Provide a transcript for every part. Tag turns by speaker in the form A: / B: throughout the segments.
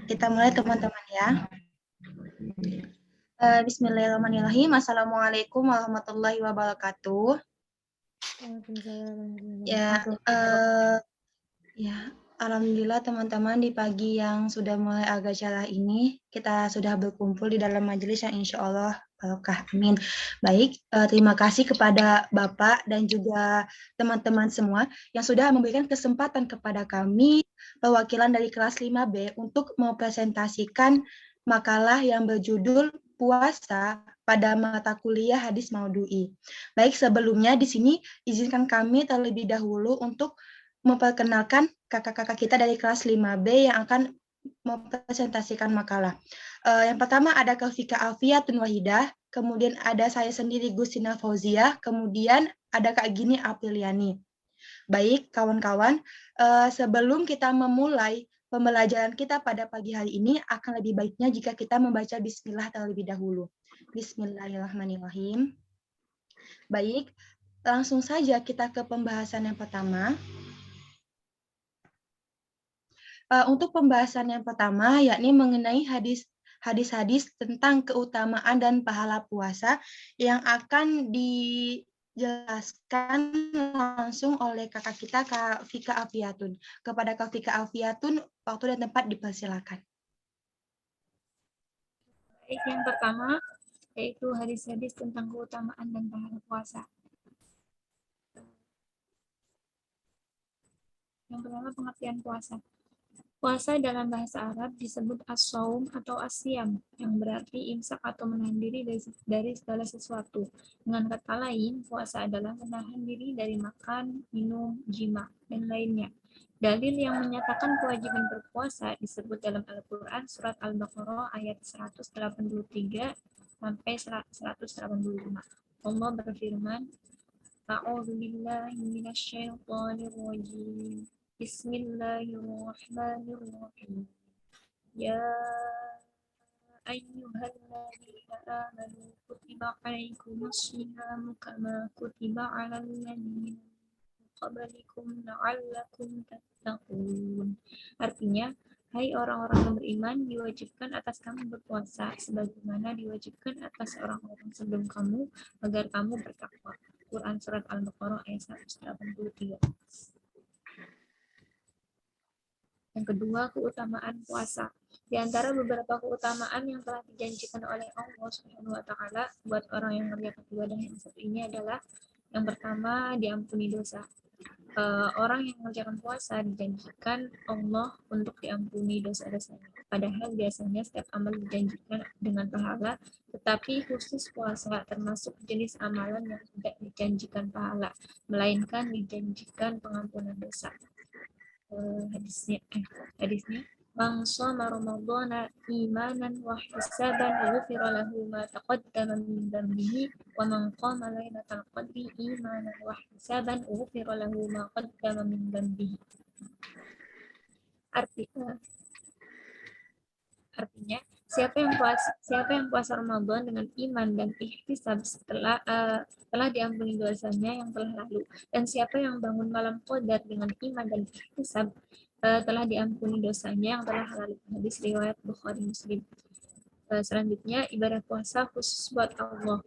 A: Kita mulai teman-teman ya. Bismillahirrahmanirrahim. Assalamualaikum warahmatullahi wabarakatuh. Ya, alhamdulillah teman-teman di pagi yang sudah mulai agak cerah ini kita sudah berkumpul di dalam majelis yang insya Allah barokah. Amin. Baik, terima kasih kepada Bapak dan juga teman-teman semua yang sudah memberikan kesempatan kepada kami perwakilan dari kelas 5B untuk mempresentasikan makalah yang berjudul puasa pada mata kuliah hadis Maudu'i. Baik, sebelumnya di sini izinkan kami terlebih dahulu untuk memperkenalkan kakak-kakak kita dari kelas 5B yang akan mempresentasikan makalah. Yang pertama ada Kak Fika Alfiatun Wahidah, kemudian ada saya sendiri Gustina Fauzia, kemudian ada Kak Gini Apriliani. Baik, kawan-kawan, sebelum kita memulai pembelajaran kita pada pagi hari ini, akan lebih baiknya jika kita membaca bismillah terlebih dahulu. Bismillahirrahmanirrahim. Baik, langsung saja kita ke pembahasan yang pertama. Untuk pembahasan yang pertama, yakni mengenai hadis-hadis tentang keutamaan dan pahala puasa yang akan dijelaskan langsung oleh kakak kita, Kak Fika Alfiatun. Kepada Kak Fika Alfiatun, waktu dan tempat dipersilakan.
B: Baik, yang pertama yaitu hadis-hadis tentang keutamaan dan pahala puasa. Yang pertama, pengertian puasa. Puasa dalam bahasa Arab disebut as-saum atau as-siyam, yang berarti imsak atau menahan diri dari segala sesuatu. Dengan kata lain, puasa adalah menahan diri dari makan, minum, jima, dan lainnya. Dalil yang menyatakan kewajiban berpuasa disebut dalam Al-Quran surat Al-Baqarah ayat 183 sampai 185. Allah berfirman, A'udzubillahi minasyaitonirrajim. Bismillahirrahmanirrahim. Ya ayyuhalladzina amanu kutiba alaikumusyiyamu kama kutiba alal ladzina qablikum la'allakum tattaqun. Artinya, hai orang-orang yang beriman, diwajibkan atas kamu berpuasa sebagaimana diwajibkan atas orang-orang sebelum kamu agar kamu bertakwa. Quran surat Al-Baqarah ayat 183. Yang kedua, keutamaan puasa. Di antara beberapa keutamaan yang telah dijanjikan oleh Allah Subhanahu wa taala buat orang yang mengerjakan ibadah yang satu ini adalah yang pertama, diampuni dosa. Orang yang mengerjakan puasa dijanjikan Allah untuk diampuni dosa-dosanya. Padahal biasanya setiap amal dijanjikan dengan pahala, tetapi khusus puasa termasuk jenis amalan yang tidak dijanjikan pahala, melainkan dijanjikan pengampunan dosa. Hadisnya man shoma ramadhana imanan wa hisaban ghufira lahu ma taqaddama min dhanbihi wa man qama lailatal qadri imanan wa hisaban ghufira lahu ma qaddama min dhanbihi. Artinya siapa yang puasa Ramadan dengan iman dan ihtisab telah diampuni dosanya yang telah lalu, dan siapa yang bangun malam qadar dengan iman dan ihtisab telah diampuni dosanya yang telah lalu. Hadis riwayat Bukhari Muslim. Selanjutnya, ibadah puasa khusus buat Allah.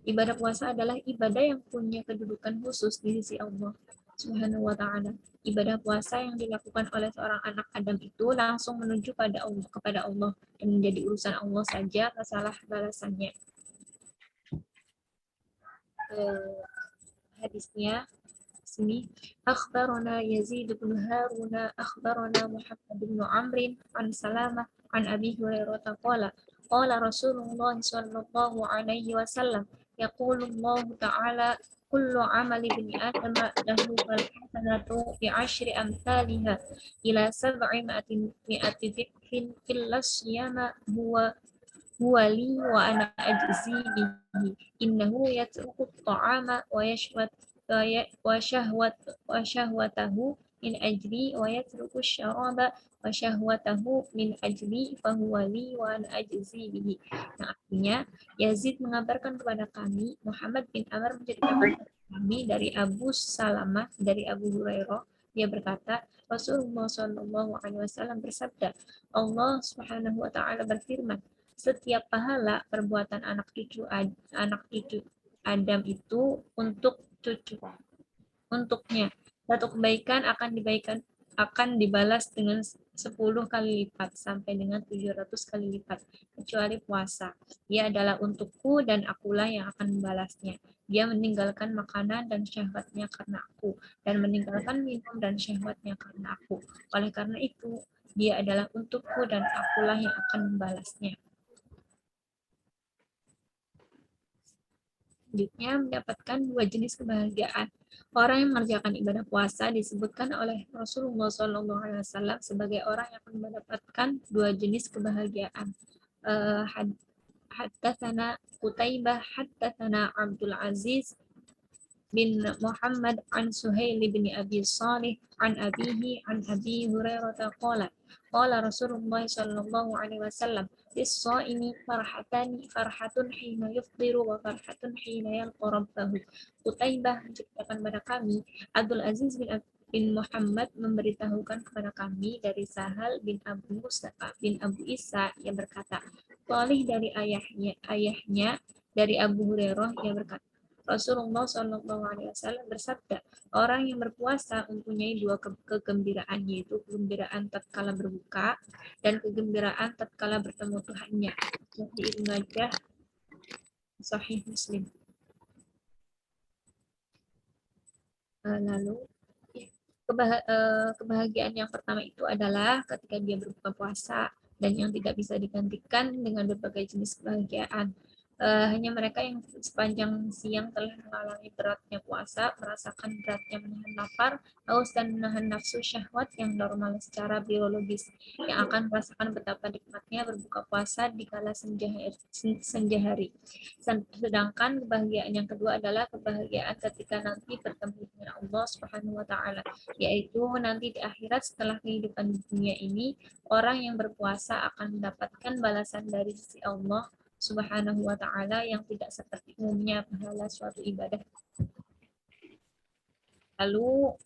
B: Ibadah puasa adalah ibadah yang punya kedudukan khusus di sisi Allah Subhanahu wa taala. Ibadah puasa yang dilakukan oleh seorang anak Adam itu langsung menuju kepada Allah dan menjadi urusan Allah saja masalah balasannya. Hadisnya sini, akhbarana Yazid bin Harun akhbarana Muhammad bin Amr an Salamah an Abi Hurairah qala Rasulullah sallallahu alaihi wasallam yaqulu Allah ta'ala kullu amali bin Adam lahu al-hasanatu bi 'ashri amsalha ila 700 dhikrin illa siyama huwa li wa ana ajzi bihi innahu yatruku at-ta'ama wa syahwatahu min ajli wa yatruku syaraba wa syahwatahu min ajli fahuwa li wa ana ajzi bihi. Yang artinya, Yazid mengabarkan kepada kami, Muhammad bin Amr menceritakan kepada kami dari Abu Salamah, dari Abu Hurairah, Dia berkata, Rasulullah Shallallahu Alaihi Wasallam bersabda, Allah Subhanahu Wa Taala berfirman, setiap pahala perbuatan anak cucu Adam itu untuknya. Satu kebaikan akan dibalas dengan 10 kali lipat sampai dengan 700 kali lipat kecuali puasa. Ia adalah untukku dan akulah yang akan membalasnya. Dia meninggalkan makanan dan syahwatnya karena aku dan meninggalkan minum dan syahwatnya karena aku. Oleh karena itu, dia adalah untukku dan akulah yang akan membalasnya. Selanjutnya mendapatkan dua jenis kebahagiaan. Orang yang mengerjakan ibadah puasa disebutkan oleh Rasulullah SAW sebagai orang yang akan mendapatkan dua jenis kebahagiaan. Haddatsana Qutaibah, haddatsana Abdul Aziz bin Muhammad an Suhail bin Abi Salih an abihi an Abi Hurairah qala qala Rasulullah sallallahu alaihi wasallam lis-shaimi farhatun hina yufdiru wa farhatun hina yalqa rabbahu. Qutaibah menceritakan kepada kami, Abdul Aziz bin Muhammad memberitahukan kepada kami dari Sahal bin Abu Musa bin Abu Isa yang berkata, Salih dari ayahnya dari Abu Hurairah yang berkata, Rasulullah Shallallahu Alaihi Wasallam bersabda, orang yang berpuasa mempunyai dua kegembiraan, yaitu kegembiraan tatkala berbuka dan kegembiraan tatkala bertemu Tuhannya. Sahih Ibnu Majah, Sahih Muslim. Lalu kebahagiaan yang pertama itu adalah ketika dia berbuka puasa dan yang tidak bisa digantikan dengan berbagai jenis kebahagiaan. Hanya mereka yang sepanjang siang telah mengalami beratnya puasa, merasakan beratnya menahan lapar, haus dan menahan nafsu syahwat yang normal secara biologis, yang akan merasakan betapa nikmatnya berbuka puasa di kala senja hari. Sedangkan kebahagiaan yang kedua adalah kebahagiaan ketika nanti bertemu dengan Allah Subhanahu wa taala, yaitu nanti di akhirat setelah kehidupan di dunia ini, orang yang berpuasa akan mendapatkan balasan dari sisi Allah Subhanahu wa taala yang tidak seperti umumnya pahala suatu ibadah. Lalu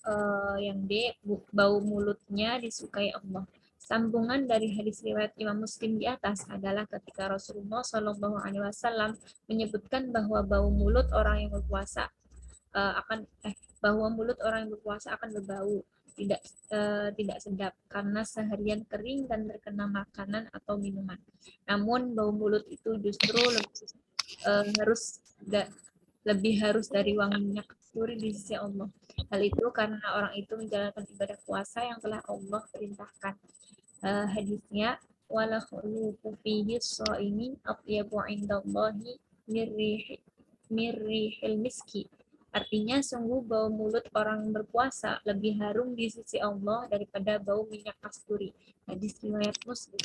B: yang D, bau mulutnya disukai Allah. Sambungan dari hadis riwayat Imam Muslim di atas adalah ketika Rasulullah Shallallahu Alaihi Wasallam menyebutkan bahwa bau mulut orang yang berpuasa bahwa mulut orang yang berpuasa akan berbau tidak sedap karena seharian kering dan terkena makanan atau minuman. Namun bau mulut itu justru lebih harus dari wangi minyak kasturi di sisi Allah. Hal itu karena orang itu menjalankan ibadah puasa yang telah Allah perintahkan. Hadisnya wala khuluqu fihi shaimi atyabu indallahi mirrihil miski. Artinya sungguh bau mulut orang yang berpuasa lebih harum di sisi Allah daripada bau minyak kasturi. Hadis riwayat Muslim.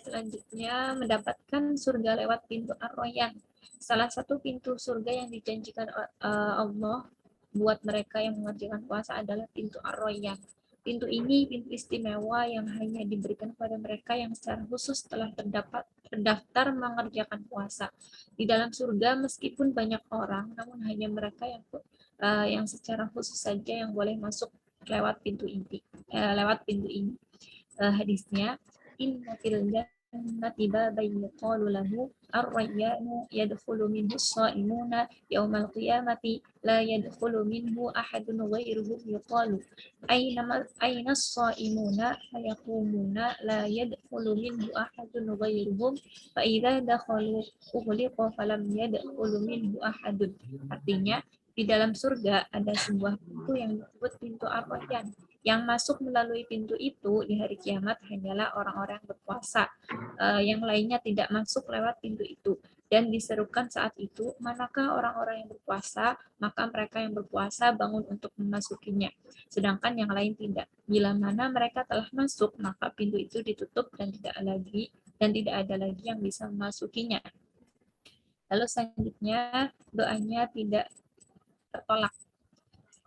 B: Selanjutnya mendapatkan surga lewat pintu Ar-Rayyan. Salah satu pintu surga yang dijanjikan Allah buat mereka yang mengerjakan puasa adalah pintu Ar-Rayyan. Pintu ini pintu istimewa yang hanya diberikan kepada mereka yang secara khusus telah terdaftar mengerjakan puasa. Di dalam surga meskipun banyak orang, namun hanya mereka yang secara khusus saja yang boleh masuk lewat pintu ini. Hadisnya, Inna fil jannati baban yuqalu lahu ar-rayyanu yadkhulu minhu as-sha'imuna yawmal qiyamati la yadkhulu minhu ahadun ghairuhum yuqalu ayna as-sha'imuna fayaqumuna la yadkhulu minhu ahadun ghairuhum fa idza dakhalu ughliqa falam yadkhulu minhu ahadun. Artinya di dalam surga ada sebuah pintu yang disebut pintu Ar-Rayyan. Yang masuk melalui pintu itu di hari kiamat hanyalah orang-orang yang berpuasa. Yang lainnya tidak masuk lewat pintu itu. Dan diserukan saat itu, manakah orang-orang yang berpuasa, maka mereka yang berpuasa bangun untuk memasukinya. Sedangkan yang lain tidak. Bila mana mereka telah masuk, maka pintu itu ditutup dan tidak ada lagi yang bisa memasukinya. Lalu selanjutnya doanya tidak tertolak.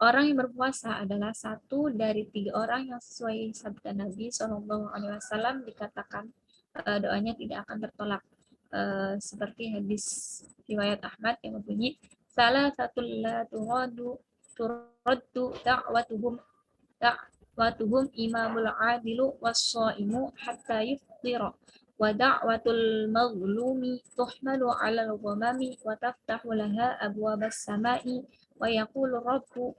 B: Orang yang berpuasa adalah satu dari 3 orang yang sesuai sabda Nabi SAW dikatakan doanya tidak akan tertolak. Seperti hadis riwayat Ahmad yang berbunyi, salah satu la turadu turaddu da'watuhum imamul adilu was-shaimu hatta yufṭira wa da'watul mazlumi tuhmalu 'alal ghamami wa taftahu laha abwabas sama'i wa yaqulu rabbu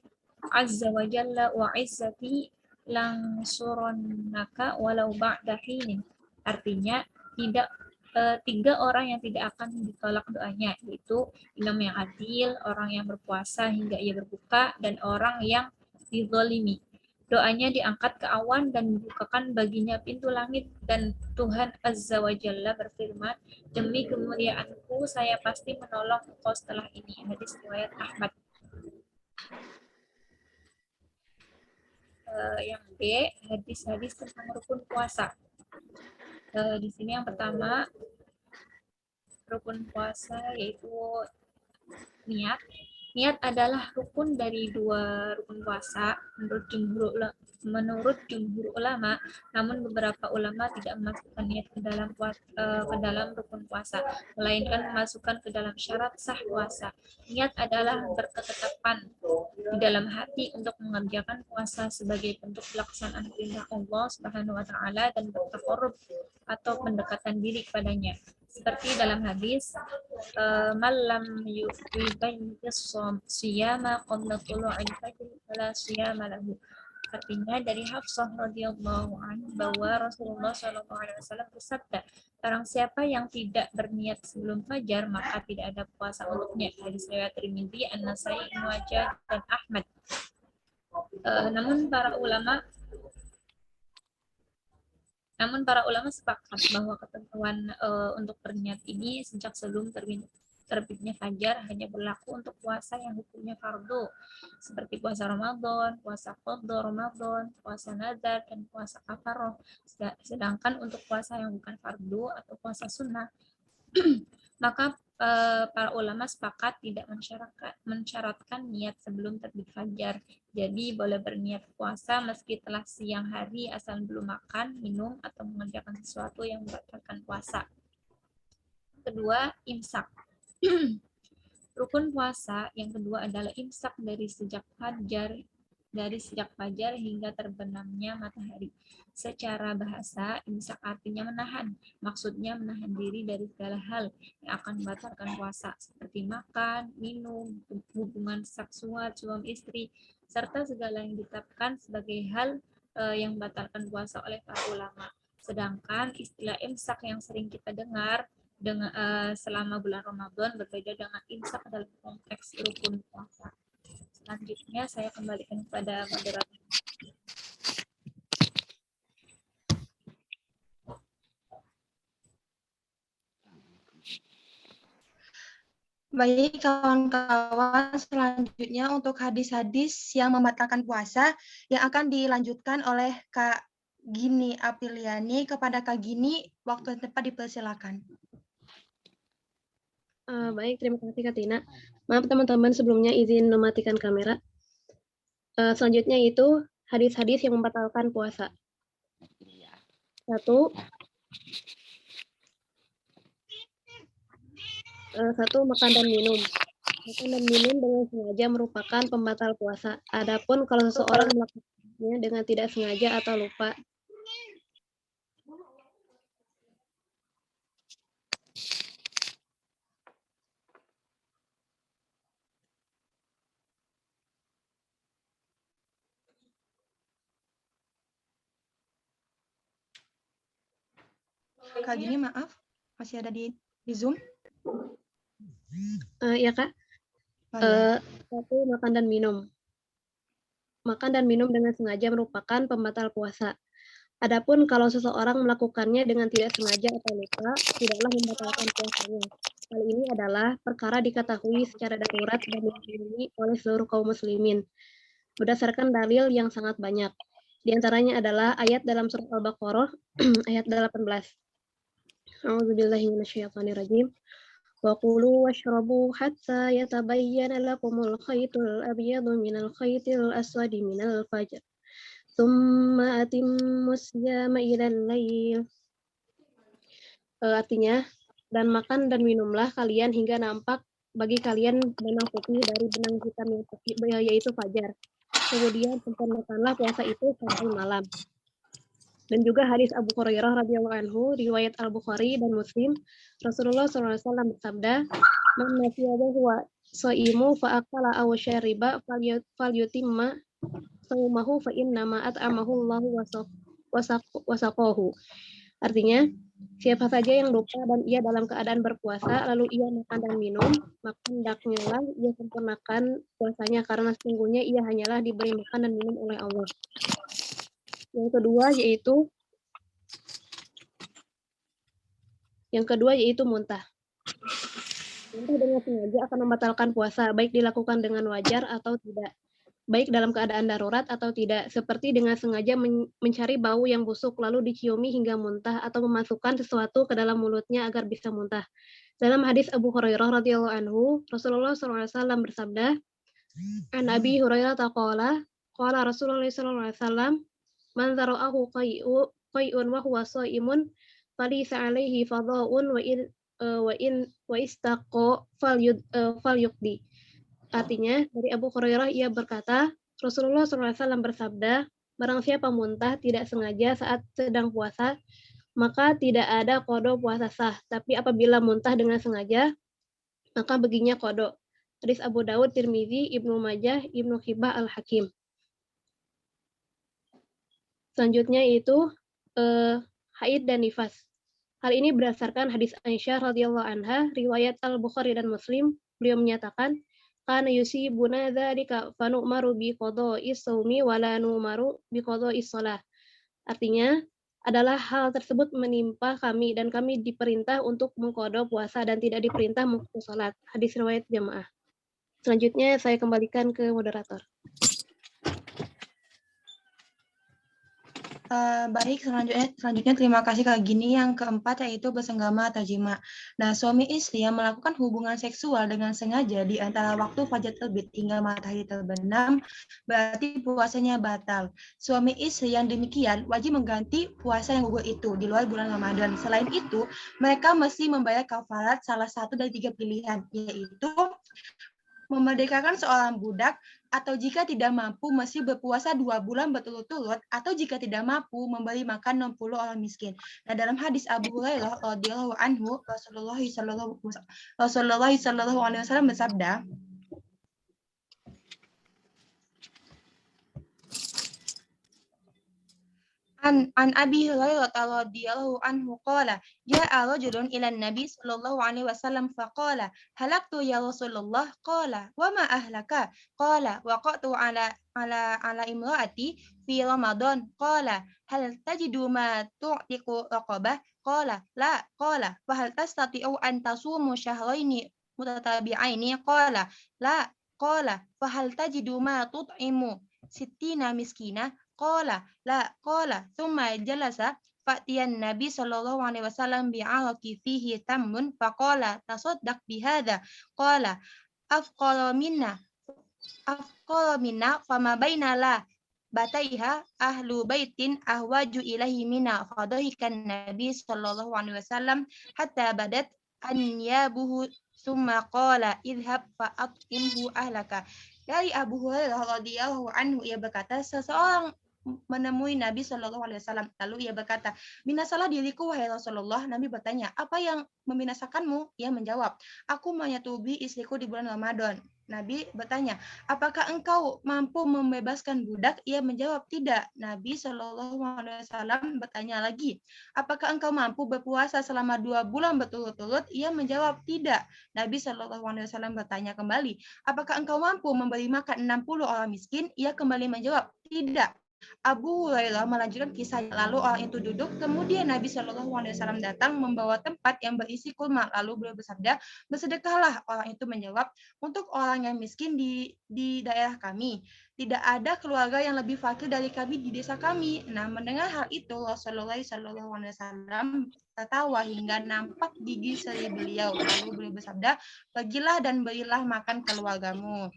B: azza wa jalla wa 'izzati langsurannaka walau ba'da hinin. Artinya tidak tiga orang yang tidak akan ditolak doanya, yaitu imam yang adil, orang yang berpuasa hingga ia berbuka, dan orang yang dizalimi. Doanya diangkat ke awan dan dibukakan baginya pintu langit, dan Tuhan Azza wa Jalla berfirman, demi kemuliaanku saya pasti menolong engkau setelah ini. Hadis riwayat Ahmad. Yang B, hadis-hadis tentang rukun puasa. Di sini yang pertama, rukun puasa yaitu niat. Niat adalah rukun dari dua rukun puasa menurut jumhur ulama, namun beberapa ulama tidak memasukkan niat ke dalam rukun puasa, melainkan memasukkan ke dalam syarat sah puasa. Niat adalah berketetapan di dalam hati untuk mengerjakan puasa sebagai bentuk pelaksanaan perintah Allah Subhanahu wa taala dan bertaqarrub atau pendekatan diri kepadanya. Seperti dalam hadis, malam yubayyitis siyama qabla tulu'il fajr fala siyama lahu. Artinya dari Hafsah radhiyallahu anha bahwa Rasulullah SAW bersabda, barang siapa yang tidak berniat sebelum fajar maka tidak ada puasa untuknya. Hadis riwayat Tirmidzi, An-Nasai, Ibnu Majah dan Ahmad. Namun para ulama sepakat bahwa ketentuan untuk berniat ini sejak sebelum terbitnya fajar hanya berlaku untuk puasa yang hukumnya fardu, seperti puasa Ramadan, puasa qadha Ramadan, puasa nazar, dan puasa kafaroh. Sedangkan untuk puasa yang bukan fardu atau puasa sunnah, maka para ulama sepakat tidak mensyaratkan niat sebelum terbit fajar. Jadi boleh berniat puasa meski telah siang hari asal belum makan, minum, atau mengerjakan sesuatu yang membatalkan puasa. Kedua, imsak. Rukun puasa yang kedua adalah imsak dari sejak fajar hingga terbenamnya matahari. Secara bahasa, imsak artinya menahan. Maksudnya menahan diri dari segala hal yang akan membatalkan puasa, seperti makan, minum, hubungan seksual suami istri, serta segala yang ditetapkan sebagai hal yang membatalkan puasa oleh para ulama. Sedangkan istilah imsak yang sering kita dengar selama bulan Ramadan berbeda dengan imsak dalam konteks rukun puasa. Selanjutnya saya kembalikan kepada moderator.
A: Baik, kawan-kawan, selanjutnya untuk hadis-hadis yang membatalkan puasa yang akan dilanjutkan oleh Kak Gini Apriliani. Kepada Kak Gini, waktu yang tepat dipersilakan.
C: Baik, terima kasih Kak Tina. Maaf teman-teman, sebelumnya izin mematikan kamera. Selanjutnya itu hadis-hadis yang membatalkan puasa. 1. Makan dan minum. Makan dan minum dengan sengaja merupakan pembatal puasa. Adapun kalau seseorang melakukannya dengan tidak sengaja atau lupa,
A: Kak Gini, maaf, masih ada di Zoom?
C: ya Kak.
A: Oh, ya.
C: 1. Makan dan minum. Makan dan minum dengan sengaja merupakan pembatal puasa. Adapun kalau seseorang melakukannya dengan tidak sengaja atau lupa, tidaklah membatalkan puasanya. Hal ini adalah perkara diketahui secara darurat dan diyakini oleh seluruh kaum muslimin berdasarkan dalil yang sangat banyak. Di antaranya adalah ayat dalam surat Al-Baqarah ayat 18. A'udzubillahi minasyaitonirrajim. Wa kulu washrabu hatta yatabayyana lakumul khaytul abyadu minal khaytil aswadi minal fajr. Tsumma atimmus siyama ilal lail. Artinya, dan makan dan minumlah kalian hingga nampak bagi kalian benang putih dari benang hitam yang putih, yaitu fajar. Kemudian sempurnakanlah puasa itu sampai malam. Dan juga hadis Abu Hurairah radhiyallahu anhu, riwayat Al-Bukhari dan Muslim, Rasulullah SAW bersabda, "Man nasiya wa huwa shaimu fa akala aw syariba falyutimma saumahu fa inna ma at'amahu Allahu wasaqahu." Artinya, siapa saja yang lupa dan ia dalam keadaan berpuasa, lalu ia makan dan minum, maka hendaknya lah ia sempurnakan puasanya, karena sesungguhnya ia hanyalah diberi makan dan minum oleh Allah. Yang kedua yaitu muntah. Muntah dengan sengaja akan membatalkan puasa, baik dilakukan dengan wajar atau tidak, baik dalam keadaan darurat atau tidak, seperti dengan sengaja mencari bau yang busuk lalu diciumi hingga muntah, atau memasukkan sesuatu ke dalam mulutnya agar bisa muntah. Dalam hadis Abu Hurairah radhiyallahu anhu, Rasulullah SAW bersabda, "An Abi Hurairah taqala, qala Rasulullah SAW, man zara'ahu qai'un wa huwa shaimun, falaysa 'alaihi fadha'un wa istaqo falyuqdi." Artinya, dari Abu Hurairah ia berkata, Rasulullah SAW bersabda, barang siapa muntah tidak sengaja saat sedang puasa, maka tidak ada qada puasa sah. Tapi apabila muntah dengan sengaja, maka baginya qada. Hadis Abu Dawud, Tirmizi, Ibnu Majah, Ibnu Hibbah, Al-Hakim. Selanjutnya itu haid dan nifas. Hal ini berdasarkan hadis Aisyah radhiyallahu anha, riwayat Al-Bukhari dan Muslim. Beliau menyatakan, kana yusibuna dzalika fa nu'maru bi qada'is shaumi wa la nu'maru bi qada'is shalah. Artinya, adalah hal tersebut menimpa kami dan kami diperintah untuk mengqada puasa dan tidak diperintah mengqada salat. Hadis riwayat jamaah. Selanjutnya saya kembalikan ke moderator.
A: Baik, selanjutnya terima kasih Kak Gini. Yang keempat yaitu bersenggama atau jima. Nah, suami istri yang melakukan hubungan seksual dengan sengaja di antara waktu fajar terbit hingga matahari terbenam, berarti puasanya batal. Suami istri yang demikian wajib mengganti puasa yang gugur itu di luar bulan Ramadan. Selain itu, mereka mesti membayar kafarat salah satu dari 3 pilihan, yaitu memerdekakan seorang budak, atau jika tidak mampu mesti berpuasa 2 bulan berturut-turut, atau jika tidak mampu memberi makan 60 orang miskin. Nah, dalam hadis Abu Hurairah radhiyallahu anhu, Rasulullah sallallahu alaihi wasallam bersabda, An Abi Hurairah radhiyallahu anhu qala ja'a rajulun ila Nabi sallallahu alaihi wasallam faqala halaktu ya Rasulullah qala wa ma ahlaka qala waqatu ala imraati fi Ramadan qala hal tajidu ma tu'tiqu raqabah qala la qala fa hal tastati'u an tasumu shahraini mutatabi'aini qala la qala fa hal tajidu ma tut'imu sittina miskina qala la qala thumma jalasa fa'tiyan nabi sallallahu alaihi wasallam bi'araqi fihi tamrun faqala tasaddaq bihadza qala afqala minna fama baina la bataiha ahlu baitin ahwaju ilahi mina fadahikan nabi sallallahu alaihi wasallam hatta badat an yabuhu thumma qala idhab fa'at'imhu ahlaka. Dari Abu Hurairah radhiyallahu anhu ia berkata, seseorang menemui Nabi Shallallahu Alaihi Wasallam. Lalu ia berkata, binasalah diriku wahai Rasulullah. Nabi bertanya, apa yang membinasakanmu? Ia menjawab, aku menyetubui istriku di bulan Ramadan. Nabi bertanya, apakah engkau mampu membebaskan budak? Ia menjawab, tidak. Nabi Shallallahu Alaihi Wasallam bertanya lagi, apakah engkau mampu berpuasa selama 2 bulan berturut-turut? Ia menjawab, tidak. Nabi Shallallahu Alaihi Wasallam bertanya kembali, apakah engkau mampu memberi makan 60 orang miskin? Ia kembali menjawab, tidak. Abu Hurairah melanjutkan kisahnya. Lalu orang itu duduk, kemudian Nabi Shallallahu Alaihi Wasallam datang membawa tempat yang berisi kurma. Lalu beliau bersabda, bersedekahlah. Orang itu menjawab, untuk orang yang miskin di daerah kami, tidak ada keluarga yang lebih fakir dari kami di desa kami. Nah, mendengar hal itu, Rasulullah Shallallahu Alaihi Wasallam tertawa hingga nampak gigi seri beliau. Lalu beliau bersabda, pergilah dan berilah makan keluargamu.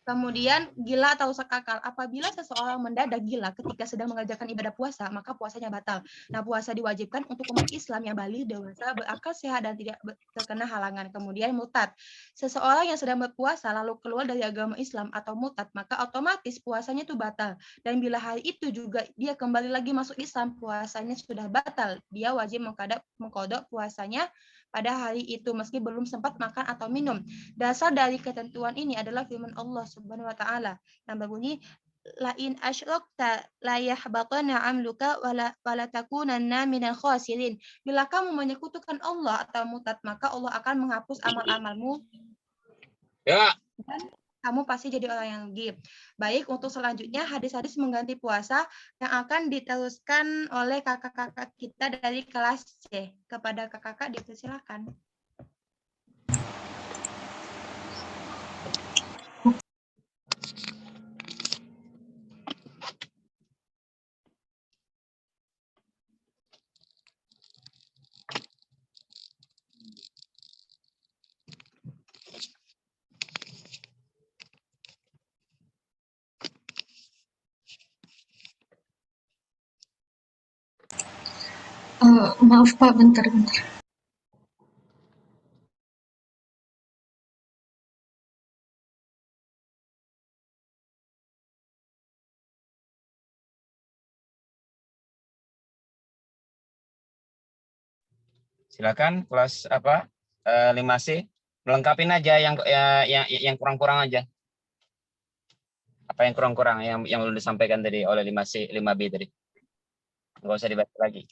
A: Kemudian gila atau sakakal. Apabila seseorang mendadak gila ketika sedang mengerjakan ibadah puasa, maka puasanya batal. Nah, puasa diwajibkan untuk umat Islam yang balik, dewasa, berakal sehat, dan tidak terkena halangan. Kemudian murtad. Seseorang yang sedang berpuasa lalu keluar dari agama Islam atau murtad, maka otomatis puasanya itu batal. Dan bila hari itu juga dia kembali lagi masuk Islam, puasanya sudah batal. Dia wajib mengkodok puasanya pada hari itu meski belum sempat makan atau minum. Dasar dari ketentuan ini adalah firman Allah Subhanahu wa taala yang berbunyi la in asyrakta la yahbatanna amluka wala takunanna minal khasirin. Bila kamu menyekutukan Allah atau murtad, maka Allah akan menghapus amal-amalmu
D: Ya.
A: dan kamu pasti jadi orang yang rugi. Baik, untuk selanjutnya hadis-hadis mengganti puasa yang akan diteruskan oleh kakak-kakak kita dari kelas C. Kepada kakak-kakak dipersilakan.
E: Maaf Pak, bentar.
D: Silakan kelas 5C melengkapin aja yang kurang-kurang aja. Apa yang kurang-kurang yang belum disampaikan tadi oleh 5C, 5B tadi. Enggak usah dibaca lagi.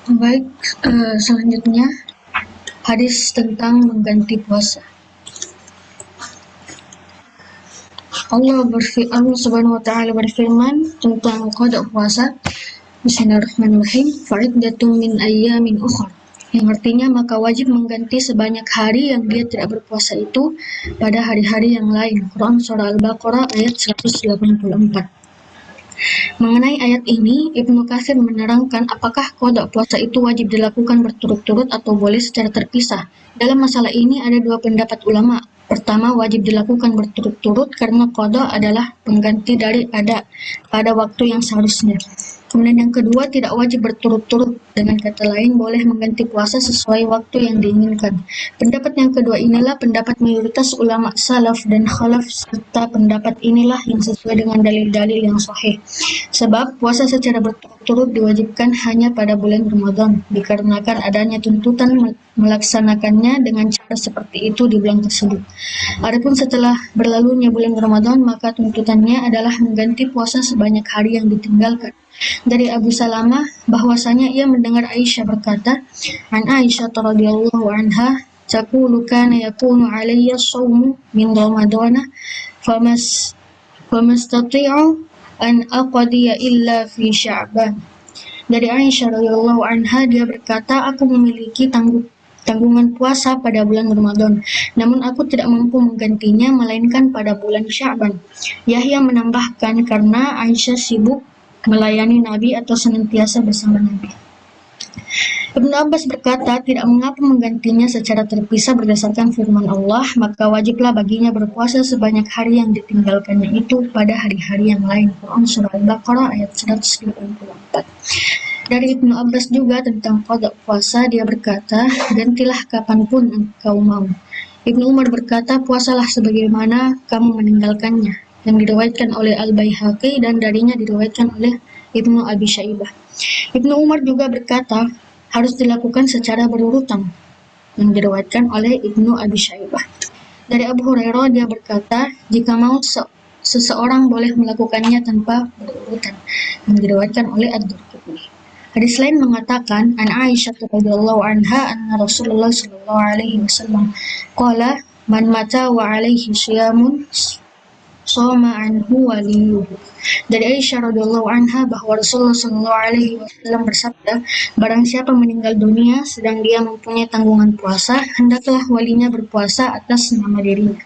E: Baik, selanjutnya hadis tentang mengganti puasa. Allah Subhanahu wa taala berfirman tentang qada puasa. Bismillahirrahmanirrahim. Fa'iddatun min ayyamin ukhra. Yang artinya maka wajib mengganti sebanyak hari yang dia tidak berpuasa itu pada hari-hari yang lain. Quran surah Al-Baqarah ayat 184. Mengenai ayat ini, Ibnu Katsir menerangkan apakah qada puasa itu wajib dilakukan berturut-turut atau boleh secara terpisah. Dalam masalah ini ada dua pendapat ulama. Pertama, wajib dilakukan berturut-turut karena qada adalah pengganti dari ada pada waktu yang seharusnya. Kemudian yang kedua, tidak wajib berturut-turut. Dengan kata lain, boleh mengganti puasa sesuai waktu yang diinginkan. Pendapat yang kedua inilah pendapat mayoritas ulama salaf dan khalaf, serta pendapat inilah yang sesuai dengan dalil-dalil yang sahih. Sebab puasa secara berturut-turut diwajibkan hanya pada bulan Ramadan, dikarenakan adanya tuntutan melaksanakannya dengan cara seperti itu di bulan tersebut. Adapun setelah berlalunya bulan Ramadan, maka tuntutannya adalah mengganti puasa sebanyak hari yang ditinggalkan. Dari Abu Salamah bahwasanya ia mendengar Aisyah berkata, "An Aisyah radhiyallahu anha taqulu kana yakunu 'alayya shaumu min Ramadana famastati'u an aqdiya illa fi Sya'ban." Dari Aisyah radhiyallahu anha dia berkata, aku memiliki tanggungan puasa pada bulan Ramadan, namun aku tidak mampu menggantinya melainkan pada bulan Sya'ban. Yahya menambahkan karena Aisyah sibuk melayani Nabi atau senantiasa bersama Nabi. Ibnu Abbas berkata, tidak mengapa menggantinya secara terpisah berdasarkan firman Allah, maka wajiblah baginya berpuasa sebanyak hari yang ditinggalkannya itu pada hari-hari yang lain. Quran surah Al-Baqarah ayat 184. Dari Ibnu Abbas juga tentang qada puasa, dia berkata, gantilah kapanpun engkau mau. Ibnu Umar berkata, puasalah sebagaimana kamu meninggalkannya, yang diriwayatkan oleh Al-Baihaqi dan darinya diriwayatkan oleh Ibnu Abi Syaibah. Ibnu Umar juga berkata, harus dilakukan secara berurutan, yang diriwayatkan oleh Ibnu Abi Syaibah. Dari Abu Hurairah dia berkata, jika mau seseorang boleh melakukannya tanpa berurutan, yang diriwayatkan oleh Ad-Darqutni. Hadis lain mengatakan, an Aisyah radhiyallahu anha anna Rasulullah sallallahu alaihi wasallam qala man mata wa alaihi siyamun shoma anhu waliyuhu. Dari Aisyah radhiyallahu anha bahwa Rasulullah sallallahu alaihi wasallam bersabda, barang siapa meninggal dunia sedang dia mempunyai tanggungan puasa, hendaklah walinya berpuasa atas nama dirinya.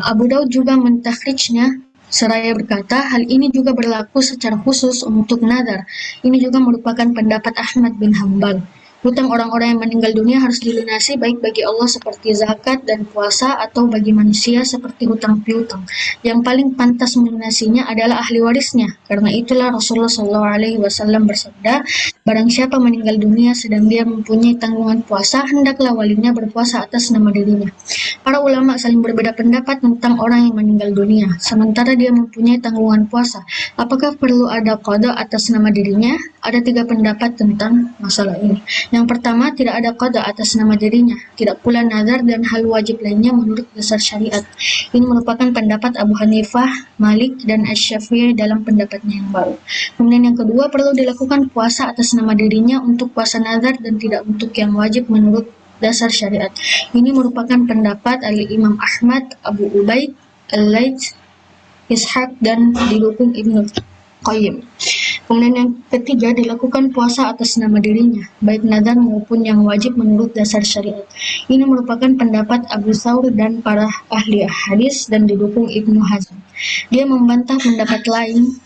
E: Abu Daud juga mentakhrijnya Seraya berkata, hal ini juga berlaku secara khusus untuk nadar. Ini juga merupakan pendapat Ahmad bin Hambal. Hutang orang-orang yang meninggal dunia harus dilunasi baik bagi Allah seperti zakat dan puasa atau bagi manusia seperti hutang piutang. Yang paling pantas melunasinya adalah ahli warisnya. Karena itulah Rasulullah SAW bersabda, barang siapa meninggal dunia sedang dia mempunyai tanggungan puasa, hendaklah walinya berpuasa atas nama dirinya. Para ulama saling berbeda pendapat tentang orang yang meninggal dunia, sementara dia mempunyai tanggungan puasa. Apakah perlu ada qada atas nama dirinya? Ada 3 pendapat tentang masalah ini. Yang pertama, tidak ada qada atas nama dirinya, tidak pula nazar dan hal wajib lainnya menurut dasar syariat. Ini merupakan pendapat Abu Hanifah, Malik, dan Asy-Syafi'i dalam pendapatnya yang baru. Kemudian yang kedua, perlu dilakukan puasa atas nama dirinya untuk puasa nazar dan tidak untuk yang wajib menurut dasar syariat. Ini merupakan pendapat Al-Imam Ahmad, Abu Ubaid, Al-Laits, Ishaq, dan didukung Ibnu Qayyim. Kemudian yang ketiga, dilakukan puasa atas nama dirinya, baik nazar maupun yang wajib menurut dasar syariat. Ini merupakan pendapat Abu Thawr dan para ahli hadis dan didukung Ibnu Hazm. Dia membantah pendapat lain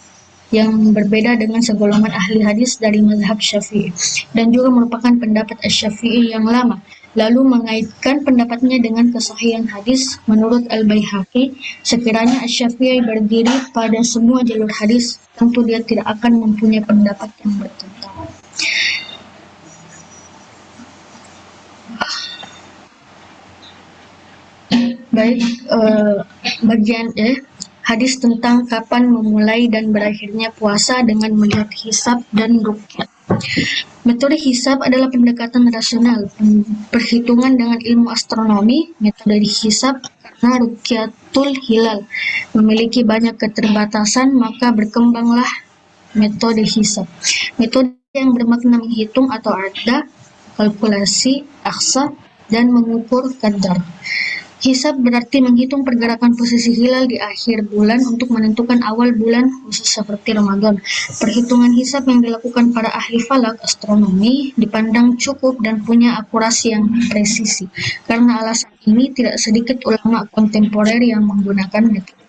E: yang berbeda dengan segolongan ahli hadis dari mazhab Syafi'i dan juga merupakan pendapat Asy-Syafi'i yang lama, lalu mengaitkan pendapatnya dengan kesahihan hadis. Menurut Al-Baihaqi, sekiranya Asy-Syafi'i berdiri pada semua jalur hadis, tentu dia tidak akan mempunyai pendapat yang bertentangan. Baik, bagian hadis tentang kapan memulai dan berakhirnya puasa dengan melihat hisab dan ruqyah. Metode hisab adalah pendekatan rasional, perhitungan dengan ilmu astronomi. Metode hisab karena ruqyatul hilal memiliki banyak keterbatasan, maka berkembanglah metode hisab. Metode yang bermakna menghitung atau ada, kalkulasi, aksa, dan mengukur qadar. Hisab berarti menghitung pergerakan posisi hilal di akhir bulan untuk menentukan awal bulan, khusus seperti Ramadan. Perhitungan hisab yang dilakukan para ahli falak astronomi dipandang cukup dan punya akurasi yang presisi. Karena alasan ini, tidak sedikit ulama kontemporer yang menggunakan metode.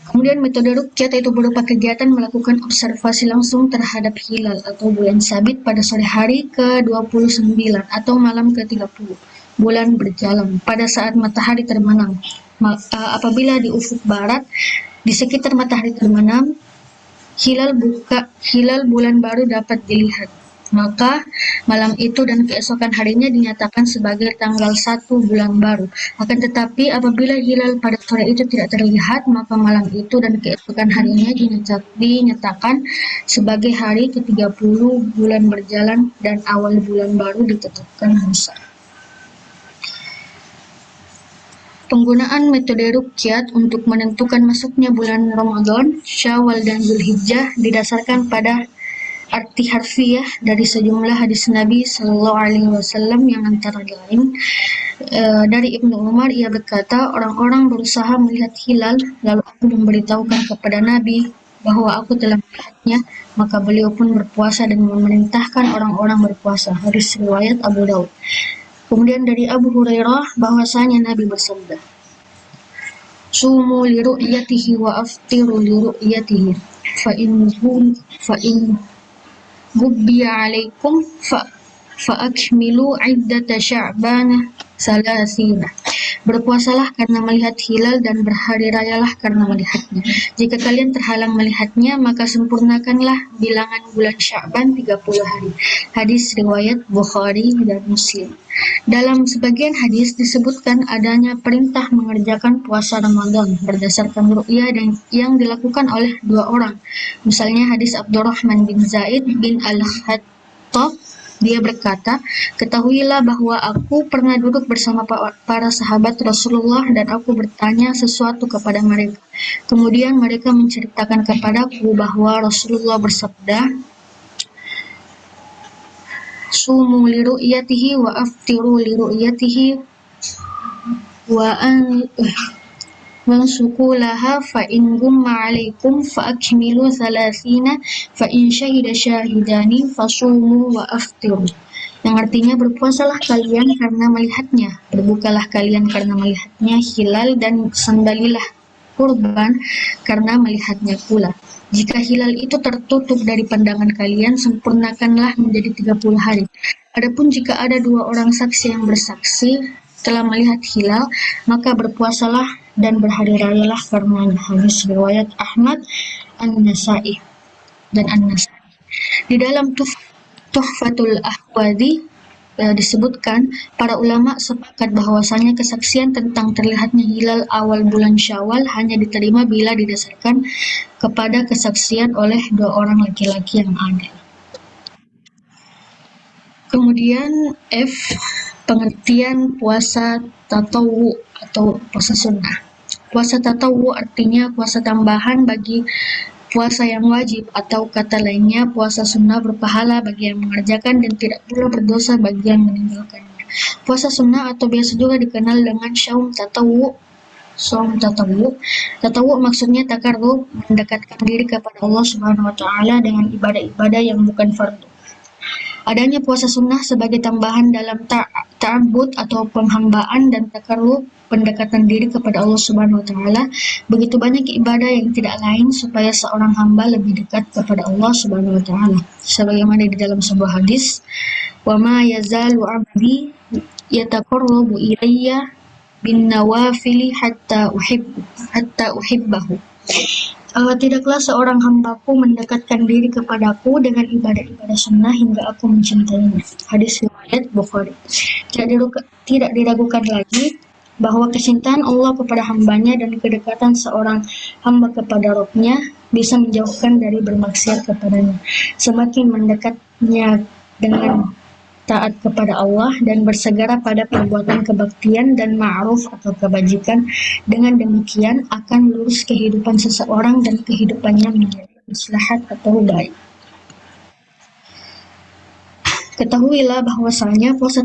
E: Kemudian metode ruqyah itu berupa kegiatan melakukan observasi langsung terhadap hilal atau bulan sabit pada sore hari ke-29 atau malam ke-30. Bulan berjalan pada saat matahari terbenam. Apabila di ufuk barat, di sekitar matahari terbenam, hilal bulan baru dapat dilihat. Maka malam itu dan keesokan harinya dinyatakan sebagai tanggal 1 bulan baru. Akan tetapi apabila hilal pada sore itu tidak terlihat, maka malam itu dan keesokan harinya dinyatakan sebagai hari ke-30 bulan berjalan dan awal bulan baru ditetapkan Musa. Penggunaan metode ruqyah untuk menentukan masuknya bulan Ramadan, Syawal, dan Zulhijjah didasarkan pada arti harfiah dari sejumlah hadis Nabi SAW yang antara lain dari Ibnu Umar, ia berkata, orang-orang berusaha melihat hilal, lalu aku memberitahukan kepada Nabi bahwa aku telah melihatnya, maka beliau pun berpuasa dan memerintahkan orang-orang berpuasa. Hadis riwayat Abu Daud. Kemudian dari Abu Hurairah bahwasanya Nabi bersabda, "Sumu li ru'yatihi wa aftiru li ru'yatihi, fa in gubbiya 'alaikum fa akmilu 'iddata Sya'bana salasina." Berpuasalah karena melihat hilal dan berhari rayalah karena melihatnya. Jika kalian terhalang melihatnya, maka sempurnakanlah bilangan bulan Sya'ban 30 hari. Hadis riwayat Bukhari dan Muslim. Dalam sebagian hadis disebutkan adanya perintah mengerjakan puasa Ramadan berdasarkan ru'yah yang dilakukan oleh 2 orang. Misalnya hadis Abdurrahman bin Zaid bin Al-Khattab. Dia berkata, "Ketahuilah bahwa aku pernah duduk bersama para sahabat Rasulullah dan aku bertanya sesuatu kepada mereka. Kemudian mereka menceritakan kepadaku bahwa Rasulullah bersabda, Sumu li ru'yatihi wa aftiru li ru'yatihi wa sukulaha fa in gumma 'alaikum fa akmilu 30 fa in syahida syahidani fasumu wa aftiru." Yang artinya, berpuasalah kalian karena melihatnya, berbukalah kalian karena melihatnya hilal, dan sandalilah kurban karena melihatnya pula. Jika hilal itu tertutup dari pandangan kalian, sempurnakanlah menjadi 30 hari. Adapun jika ada 2 orang saksi yang bersaksi telah melihat hilal, maka berpuasalah dan berhari rayalah karenanya. Hadis riwayat Ahmad, An-Nasa'i dan An-Nasa'i. Di dalam Tuhfatul Ahwadi disebutkan para ulama sepakat bahwasanya kesaksian tentang terlihatnya hilal awal bulan Syawal hanya diterima bila didasarkan kepada kesaksian oleh 2 orang laki-laki yang adil. Kemudian F, pengertian puasa tatawu atau puasa sunnah. Puasa tatawu artinya puasa tambahan bagi puasa yang wajib, atau kata lainnya puasa sunnah berpahala bagi yang mengerjakan dan tidak pula berdosa bagi yang meninggalkannya. Puasa sunnah atau biasa juga dikenal dengan syaum tatawu. Tatawu maksudnya takarrub, mendekatkan diri kepada Allah Subhanahu wa taala dengan ibadah-ibadah yang bukan fardu. Adanya puasa sunnah sebagai tambahan dalam ta'abbud atau penghambaan dan takarrub, pendekatan diri kepada Allah Subhanahu wa taala. Begitu banyak ibadah yang tidak lain supaya seorang hamba lebih dekat kepada Allah Subhanahu wa taala. Sebagaimana di dalam sebuah hadis, "Wa ma yazalu 'abdi yataqarrabu ilayya bin nawafili hatta uhibbahu." Tidaklah seorang hambaku mendekatkan diri kepadaku dengan ibadah-ibadah sunnah hingga aku mencintainya. Hadis riwayat Bukhari. Tidak diragukan lagi bahwa kecintaan Allah kepada hambanya dan kedekatan seorang hamba kepada Rabb-nya bisa menjauhkan dari bermaksiat kepadanya. Semakin mendekatnya dengan taat kepada Allah dan bersegera pada perbuatan kebaktian dan ma'ruf atau kebajikan, dengan demikian akan lurus kehidupan seseorang dan kehidupannya menjadi maslahat atau baik. Ketahuilah bahwasanya puasa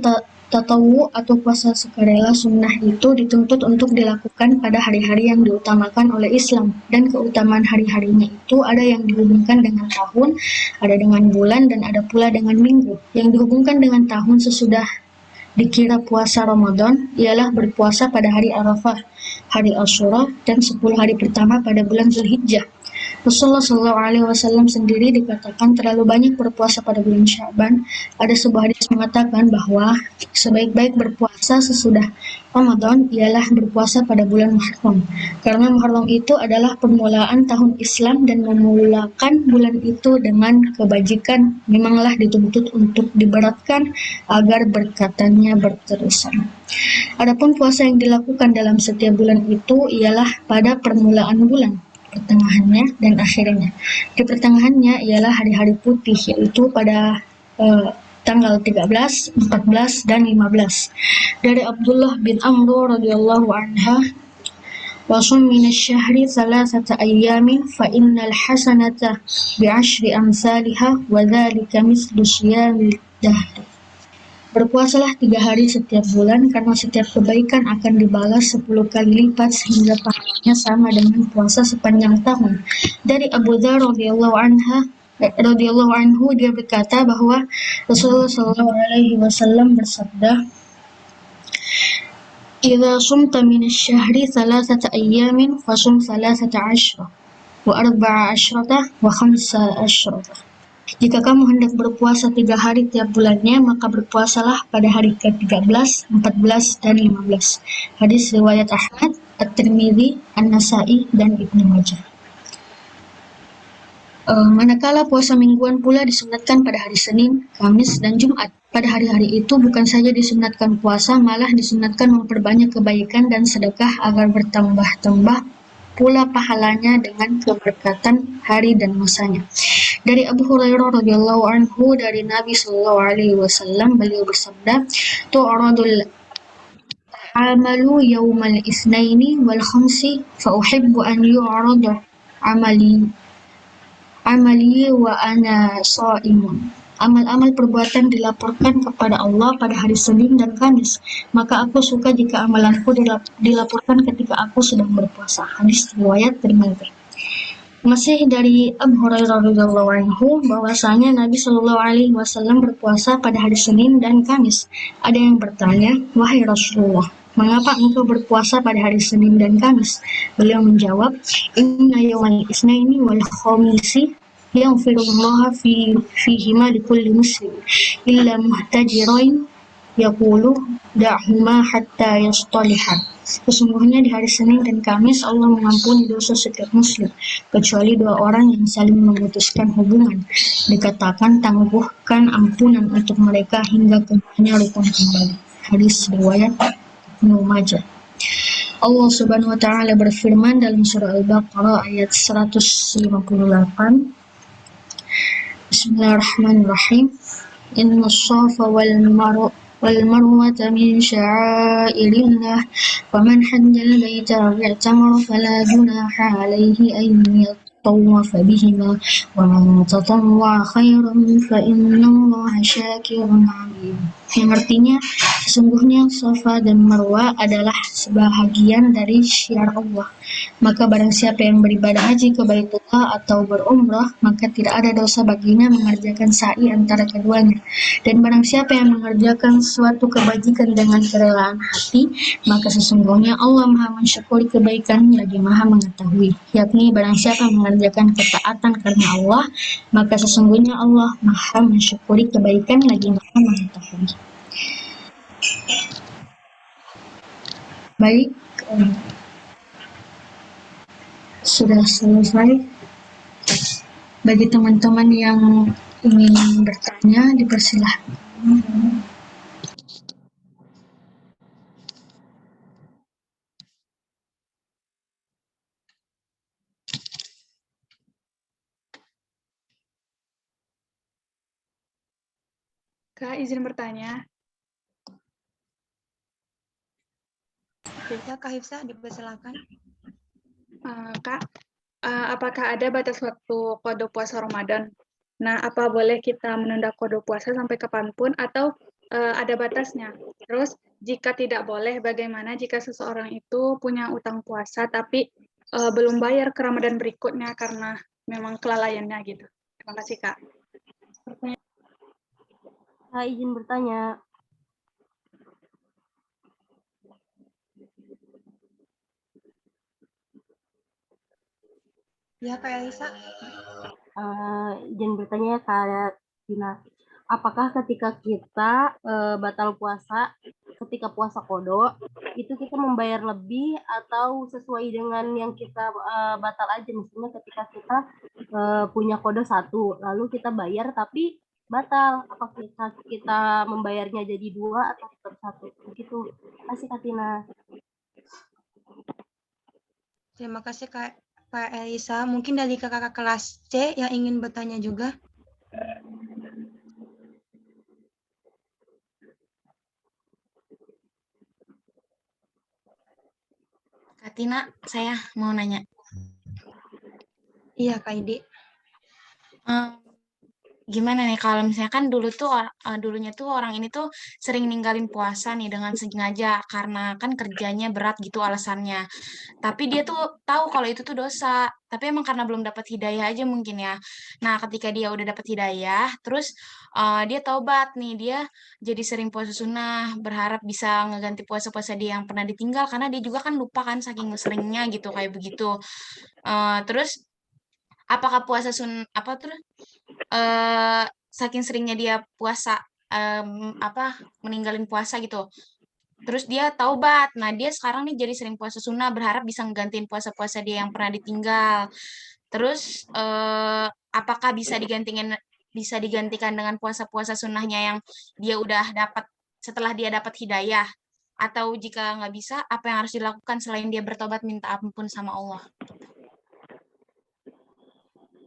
E: tatawu atau puasa sukarela sunnah itu dituntut untuk dilakukan pada hari-hari yang diutamakan oleh Islam, dan keutamaan hari-harinya itu ada yang dihubungkan dengan tahun, ada dengan bulan, dan ada pula dengan minggu. Yang dihubungkan dengan tahun sesudah dikira puasa Ramadan ialah berpuasa pada hari Arafah, hari Asyura, dan 10 hari pertama pada bulan Zulhijjah. Rasulullah SAW sendiri dikatakan terlalu banyak berpuasa pada bulan Sya'ban. Ada sebuah hadis mengatakan bahwa sebaik-baik berpuasa sesudah Ramadan ialah berpuasa pada bulan Muharram. Karena Muharram itu adalah permulaan tahun Islam dan memulakan bulan itu dengan kebajikan memanglah dituntut untuk diberatkan agar berkatnya berterusan. Adapun puasa yang dilakukan dalam setiap bulan itu ialah pada permulaan bulan, pertengahannya dan akhirnya. Di pertengahannya ialah hari-hari putih, yaitu pada tanggal 13, 14, dan 15. Dari Abdullah bin Amr radhiyallahu anha, "Wa sum min asy-syahri thalathata ayyamin fa innal hasanata bi'ashri amsalha wa dzalika mislu shiyamid dahr." Berpuasalah 3 hari setiap bulan, karena setiap kebaikan akan dibalas 10 kali lipat sehingga pahalanya sama dengan puasa sepanjang tahun. Dari Abu Dzar radhiyallahu anhu, dia berkata bahwa Rasulullah SAW bersabda, "Idza sumta min asy-syahri thalathata ayyamin fasum 13 wa 14 wa 15." Jika kamu hendak berpuasa 3 hari tiap bulannya, maka berpuasalah pada hari ke-13, 14, dan 15. Hadis riwayat Ahmad, At-Tirmidzi, An-Nasa'i, dan Ibnu Majah. Manakala puasa mingguan pula disunatkan pada hari Senin, Kamis, dan Jumat. Pada hari-hari itu bukan saja disunatkan puasa, malah disunatkan memperbanyak kebaikan dan sedekah agar bertambah-tambah pula pahalanya dengan keberkatan hari dan masanya. Dari Abu Hurairah radhiyallahu anhu, dari Nabi sallallahu alaihi wasallam, beliau bersabda, "Tu'radul amalu yaumal itsnaini wal khamsi fa uhibbu an yu'rada amali wa ana shaimun." Amal-amal perbuatan dilaporkan kepada Allah pada hari Senin dan Kamis, maka aku suka jika amalanku dilaporkan ketika aku sedang berpuasa. Hadis riwayat Tirmidzi. Masih dari Abu Hurairah radhiyallahu anhu, bahwasanya Nabi Shallallahu alaihi wasallam berpuasa pada hari Senin dan Kamis. Ada yang bertanya, "Wahai Rasulullah, mengapa engkau berpuasa pada hari Senin dan Kamis? Beliau menjawab, inna yawmal isnaini wal khamisi yaghfirullaha fihima likulli muslim illa muhtajirin yaqulu da'huma hatta yastaliha. Sesungguhnya di hari Senin dan Kamis Allah mengampuni dosa setiap muslim kecuali dua orang yang saling memutuskan hubungan. Dikatakan tangguhkan ampunan untuk mereka hingga keduanya rukun kembali. Hadis riwayat Ibnu Majah. Allah Subhanahu wa taala berfirman dalam surah Al-Baqarah ayat 158. Bismillahirrahmanirrahim. Inna shafa wal marwata min sya'airillah wa man hajjal baita aw i'tamara fala junaha alayhi an yatawafa bihima wa man tatawwa khairan fa innallaha syakirun alim. Yang artinya, sesungguhnya Safa dan Marwa adalah sebahagian dari syiar Allah. Maka barang siapa yang beribadah haji ke Baitullah atau berumrah, maka tidak ada dosa baginya mengerjakan sa'i antara keduanya. Dan barang siapa yang mengerjakan suatu kebajikan dengan kerelaan hati, maka sesungguhnya Allah Maha mensyukuri kebaikan lagi Maha mengetahui. Yakni barang siapa mengerjakan ketaatan karena Allah, maka sesungguhnya Allah Maha mensyukuri kebaikan lagi Maha mengetahui. Baik, sudah selesai. Bagi teman-teman yang ingin bertanya, dipersilahkan.
F: Kak, izin bertanya.
A: Ya, Kak Hifsa, dipersilakan.
F: Kak, apakah ada batas waktu qada puasa Ramadan? Nah, apa boleh kita menunda qada puasa sampai kapanpun atau ada batasnya? Terus, jika tidak boleh, bagaimana jika seseorang itu punya utang puasa tapi belum bayar ke Ramadan berikutnya karena memang kelalaiannya gitu? Terima kasih, Kak.
C: Saya izin bertanya.
A: Ya, Kak Elisa.
C: Izin bertanya Kak Tina. Apakah ketika kita batal puasa, ketika puasa kodo, itu kita membayar lebih atau sesuai dengan yang kita batal aja? Misalnya ketika kita punya kodo 1, lalu kita bayar tapi batal. Apakah kita membayarnya jadi 2 atau tetap 1? Begitu. Terima kasih Kak Tina.
A: Terima kasih Kak Elisa. Mungkin dari kakak kelas C yang ingin bertanya juga.
G: Kak Tina, saya mau nanya.
A: Iya, Kak Idi.
G: Gimana nih kalau misalnya kan dulunya tuh orang ini tuh sering ninggalin puasa nih dengan sengaja karena kan kerjanya berat gitu alasannya. Tapi dia tuh tahu kalau itu tuh dosa. Tapi emang karena belum dapat hidayah aja mungkin ya. Nah, ketika dia udah dapat hidayah, terus dia taubat nih, dia jadi sering puasa sunnah, berharap bisa ngeganti puasa-puasa dia yang pernah ditinggal karena dia juga kan lupa kan saking seringnya gitu kayak begitu. Terus apakah puasa saking seringnya dia puasa meninggalin puasa gitu. Terus dia taubat. Nah, dia sekarang nih jadi sering puasa sunnah berharap bisa nggantiin puasa-puasa dia yang pernah ditinggal. Terus apakah bisa digantikan dengan puasa-puasa sunnahnya yang dia udah dapat setelah dia dapat hidayah? Atau jika nggak bisa, apa yang harus dilakukan selain dia bertobat minta ampun sama Allah?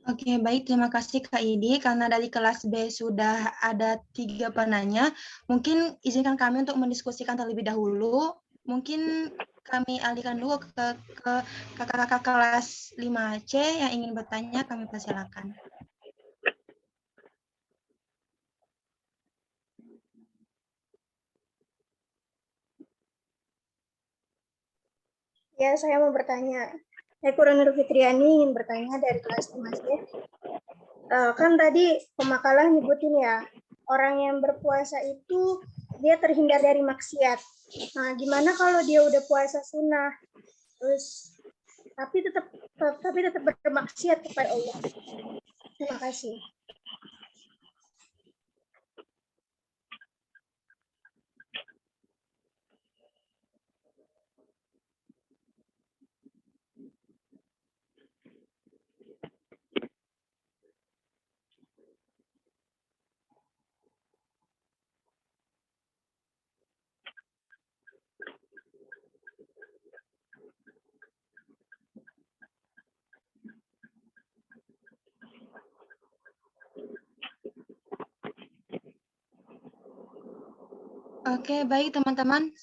A: Oke, baik. Terima kasih Kak Idi. Karena dari kelas B sudah ada 3 penanya, mungkin izinkan kami untuk mendiskusikan terlebih dahulu. Mungkin kami alihkan dulu ke kakak-kakak kelas 5C yang ingin bertanya, kami persilakan.
H: Ya, saya mau bertanya. Saya Nur Fitriani ingin bertanya dari kelas 5C. Kan tadi pemakalah nyebutin ya, orang yang berpuasa itu dia terhindar dari maksiat. Nah, gimana kalau dia udah puasa sunnah, terus tapi tetap bermaksiat kepada Allah? Terima kasih.
A: Oke, baik teman-teman.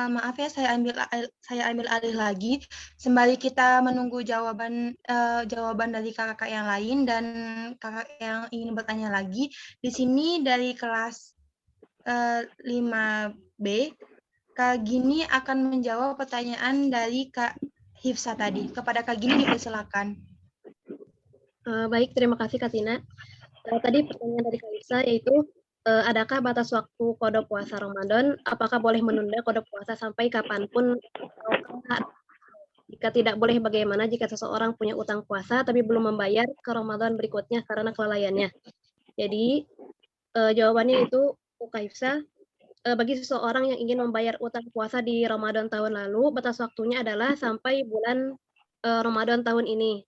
A: Maaf ya, saya ambil alih lagi. Sembari kita menunggu jawaban dari kakak yang lain dan kakak yang ingin bertanya lagi. Di sini dari kelas 5B, Kak Gini akan menjawab pertanyaan dari Kak Hifsa tadi. Kepada Kak Gini dipersilakan.
C: Baik, terima kasih Kak Tina. Tadi pertanyaan dari Kak Hifsa yaitu, adakah batas waktu kode puasa Ramadan? Apakah boleh menunda kode puasa sampai kapanpun? Jika tidak boleh, bagaimana jika seseorang punya utang puasa tapi belum membayar ke Ramadan berikutnya karena kelalaiannya? Jadi, jawabannya itu, Kak Hifsa, bagi seseorang yang ingin membayar utang puasa di Ramadan tahun lalu, batas waktunya adalah sampai bulan Ramadan tahun ini.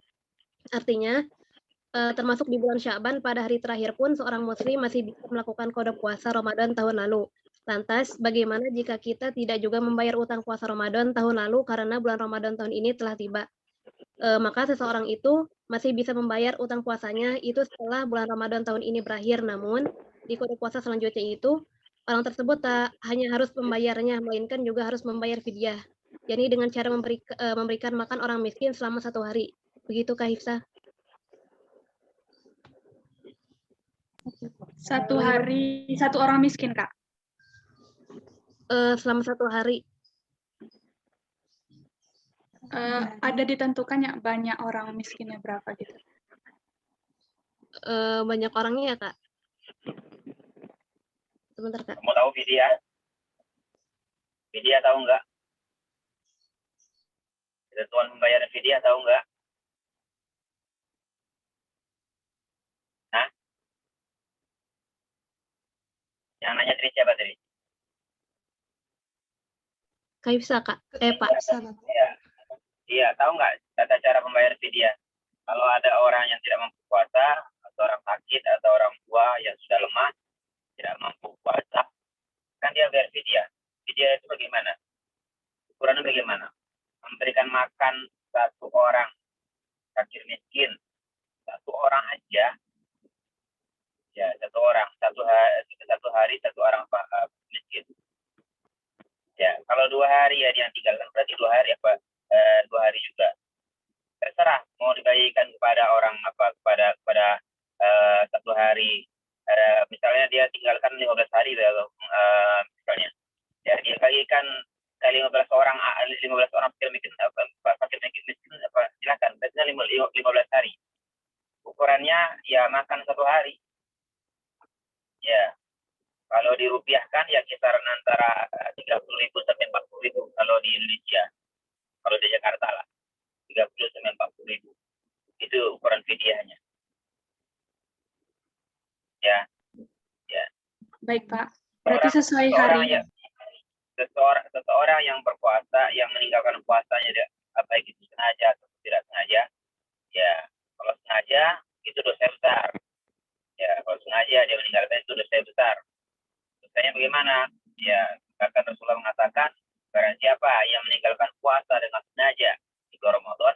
C: Artinya, termasuk di bulan Sya'ban pada hari terakhir pun seorang muslim masih bisa melakukan kode puasa Ramadan tahun lalu. Lantas, bagaimana jika kita tidak juga membayar utang puasa Ramadan tahun lalu karena bulan Ramadan tahun ini telah tiba? Maka seseorang itu masih bisa membayar utang puasanya itu setelah bulan Ramadan tahun ini berakhir. Namun, di kode puasa selanjutnya itu, orang tersebut tak hanya harus membayarnya, melainkan juga harus membayar fidyah. Jadi dengan cara memberikan makan orang miskin selama 1 hari. Begitu Kak Hifsa?
F: 1 hari 1 orang miskin, Kak.
C: Selama 1 hari.
F: Ada ditentukannya banyak orang miskinnya berapa gitu?
C: Banyak orangnya ya, Kak? Sebentar, Kak.
D: Kamu tahu fidyah? Fidyah tahu nggak? Ketentuan membayar fidyah tahu nggak? Nah, yang nanya tadi siapa tadi?
C: Kak Hifsa, Kak. Pak.
D: Iya, tahu nggak tata cara membayar fidyah? Kalau ada orang yang tidak mampu puasa, atau orang sakit, atau orang tua yang sudah lemah, tidak mampu puasa, kan dia bayar fidyah. Fidyah itu bagaimana? Ukurannya bagaimana? Memberikan makan 1 orang fakir miskin, 1 orang aja, ya 1 orang, 1 hari 1 orang miskin. Ya, kalau 2 hari ya yang tinggalkan berarti 2 hari apa? 2 hari juga. Terserah mau dibagikan kepada orang apa, kepada 1 hari. Misalnya dia tinggalkan 15 hari misalnya. Ya, dia bagikan ke 15 orang fakir miskin apa silakan. Berarti 15 hari. Ukurannya ya makan 1 hari. Ya. Kalau dirupiahkan ya kisaran antara 30.000 sampai 40.000 kalau di Indonesia. Kalau di Jakarta lah. 30 sampai 40.000. Itu ukuran fidyahnya. Ya. Ya.
F: Baik, Pak. Berarti sesuai hari.
D: Seseorang yang berpuasa, yang meninggalkan puasanya baik itu sengaja atau tidak sengaja, ya kalau sengaja itu dosa besar. Ya, kalau sengaja dia meninggalkan itu dosa besar. Dosanya bagaimana? Ya, kata Rasulullah mengatakan, barang siapa yang meninggalkan puasa dengan sengaja di Ramadan,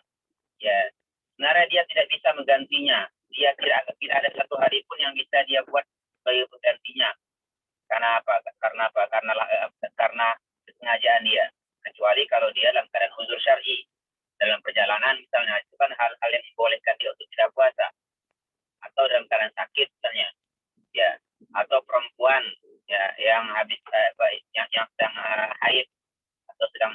D: ya sebenarnya dia tidak bisa menggantinya. Dia tidak ada 1 hari pun yang bisa dia buat sebagai penggantinya. Karena apa? Karena kesengajaan dia. Kecuali kalau dia dalam keadaan uzur syar'i, dalam perjalanan misalnya, itu kan hal-hal yang membolehkan dia untuk tidak puasa. Atau dalam keadaan sakit misalnya, ya, atau perempuan ya yang habis yang sedang haid atau sedang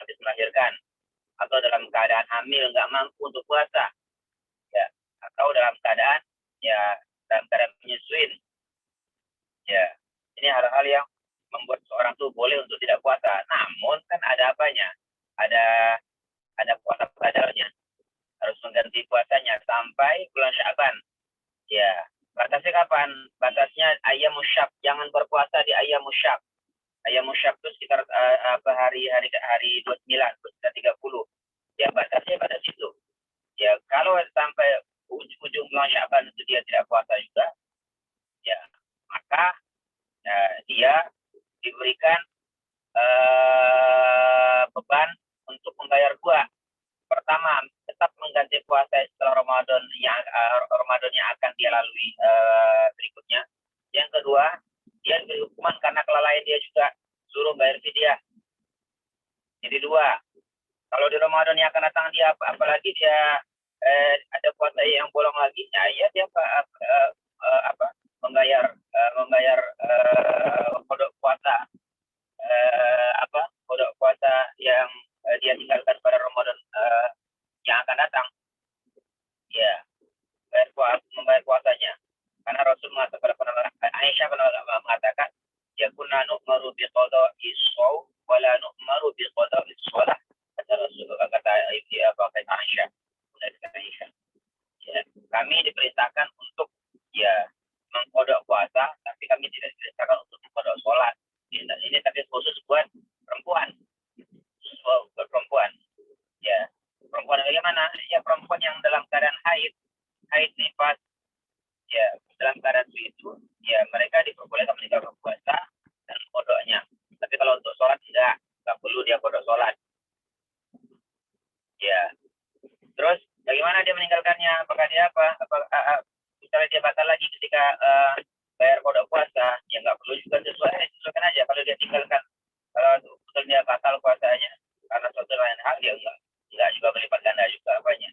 D: habis melahirkan, atau dalam keadaan hamil nggak mampu untuk puasa, ya, atau dalam keadaan menyusui ini hal-hal yang membuat seorang tuh boleh untuk tidak puasa. Namun kan ada apanya? Ada puasa badalnya. Harus mengganti puasanya sampai bulan Sya'ban. Ya, batasnya kapan? Batasnya ayam musyak. Jangan berpuasa di ayam musyak. Ayam musyak itu sekitar hari 29, 30. Ya, batasnya pada situ. Ya, kalau sampai ujung bulan Sya'ban itu dia tidak puasa juga, ya, maka dia diberikan beban untuk membayar dua. Pertama, tetap mengganti puasa setelah Ramadan yang akan dia lalui berikutnya. Yang kedua, dia diberi hukuman karena kelalaian dia juga, suruh bayar fidyah. Jadi dua. Kalau di Ramadan yang akan datang dia apalagi dia ada puasa yang bolong lagi, ya dia membayar kodok puasa kodok puasa yang dia tinggalkan pada Ramadan yang akan datang. Ya, membayar puasanya. Karena Rasul mengatakan, Aisyah mengatakan, ya kunna nu'maru bi qada'i shaum wa la nu'maru bi qada'i shalah. Kata Rasul, kata Aisyah. Ya, kami diperintahkan untuk mengkodok puasa, tapi kami tidak diperintahkan untuk mengkodok sholat. Ini tapi khusus buat perempuan. Buat perempuan. Ya, perempuan bagaimana? Ya, perempuan yang dalam keadaan haid nifas. Ya, dalam keadaan itu, ya mereka diperbolehkan meninggalkan puasa dan kodoknya. Tapi kalau untuk sholat tidak perlu dia kodok sholat. Ya. Terus bagaimana dia meninggalkannya? Apakah dia misalnya dia batal lagi ketika bayar kodok puasa, ya nggak perlu juga sesuaikan aja. Kalau dia tinggalkan, kalau betul dia batal puasanya karena suatu lain hal, dia nggak juga berlipat ganda juga apanya.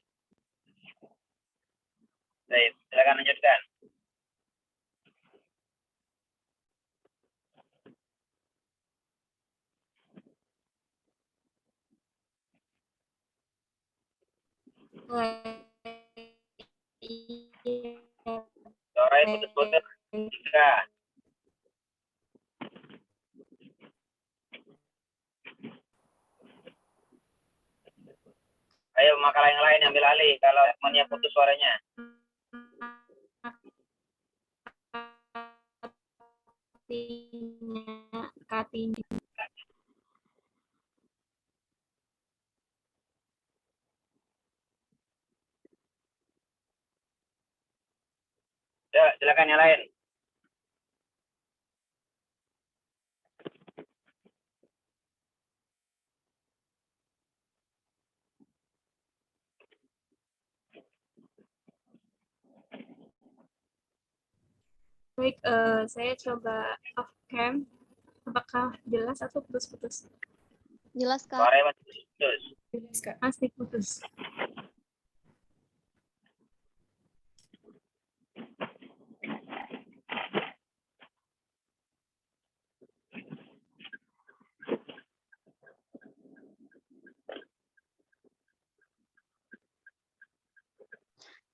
D: Baik, silakan lanjutkan. Suara putus-putus. 3. Ayo makalah yang lain ambil alih kalau semuanya putus suaranya.
B: Katinya.
D: Ya, silakan yang lain.
B: Baik, saya coba off cam. Apakah jelas atau putus-putus?
C: Jelas, Kak.
D: Suaranya masih putus.
B: Jelas, Kak. Masih putus.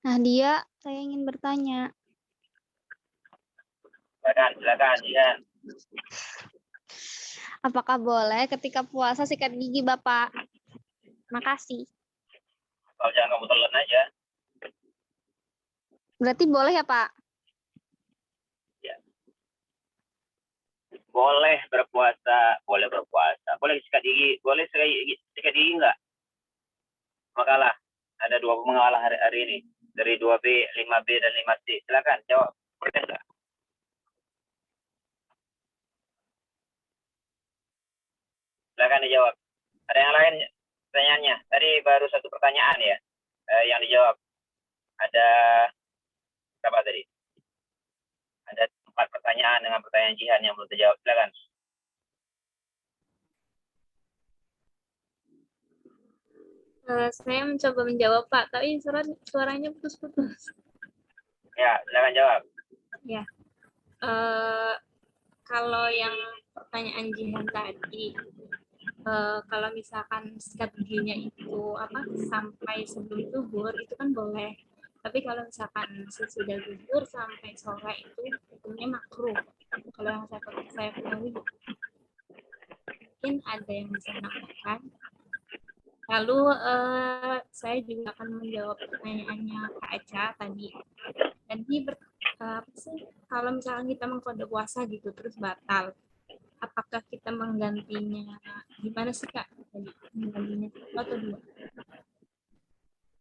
I: Nah, dia, saya ingin bertanya.
D: Silakan, Jihan.
I: Apakah boleh ketika puasa sikat gigi, Bapak? Makasih.
D: Kalau jangan kamu telan aja.
I: Berarti boleh ya, Pak?
D: Ya. Boleh berpuasa. Boleh sikat gigi. Boleh sikat gigi enggak? Makalah. Ada 2 mengalah hari ini. Dari 2B, 5B, dan 5C. Silakan jawab. Boleh enggak? Silakan dijawab. Ada yang lain pertanyaannya? Tadi baru 1 pertanyaan ya yang dijawab. Ada berapa tadi? Ada 4 pertanyaan dengan pertanyaan Jihan yang belum terjawab. Silakan.
B: Saya mencoba menjawab, Pak, tapi suaranya putus-putus.
D: Ya, silakan jawab.
B: Ya. Kalau yang pertanyaan Jihan tadi, kalau misalkan sikat giginya itu sampai sebelum zuhur itu kan boleh. Tapi kalau misalkan sesudah zuhur sampai sore itu hukumnya makruh. Kalau yang saya saya ketahui. Mungkin ada yang bisa menambahkan. Lalu saya juga akan menjawab pertanyaannya Kak Eca tadi. Jadi apa sih kalau misalkan kita mengkode puasa gitu terus batal, apakah kita menggantinya gimana sih Kak? Jadi menggantinya satu atau dua?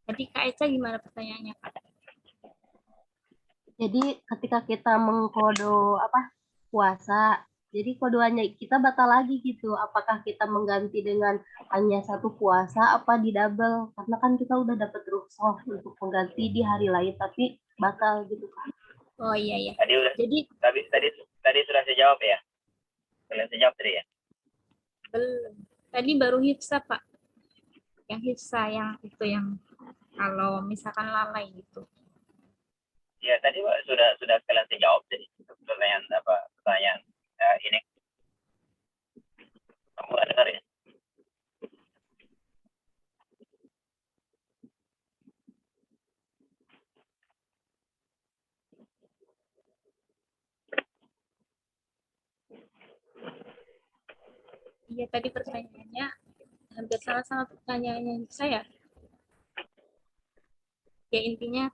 B: Jadi Kak Eca gimana pertanyaannya Kak?
J: Jadi ketika kita mengkodo puasa, jadi kodoannya kita batal lagi gitu. Apakah kita mengganti dengan hanya satu puasa apa di double? Karena kan kita udah dapat rukhsah untuk mengganti di hari lain tapi batal gitu kan.
B: Oh iya ya.
D: Tadi udah.
B: Jadi
D: tadi sudah saya jawab ya. Kalian saya jawab tadi ya.
B: belum. Tadi baru hifsa Pak. Yang hifsa yang itu yang kalau misalkan lalai gitu.
D: Ya tadi Pak, sudah kalian saya jawab tadi. Pertanyaan ini. Kamu nggak dengar ya?
B: Iya tadi pertanyaannya hampir sama pertanyaannya saya. Ya intinya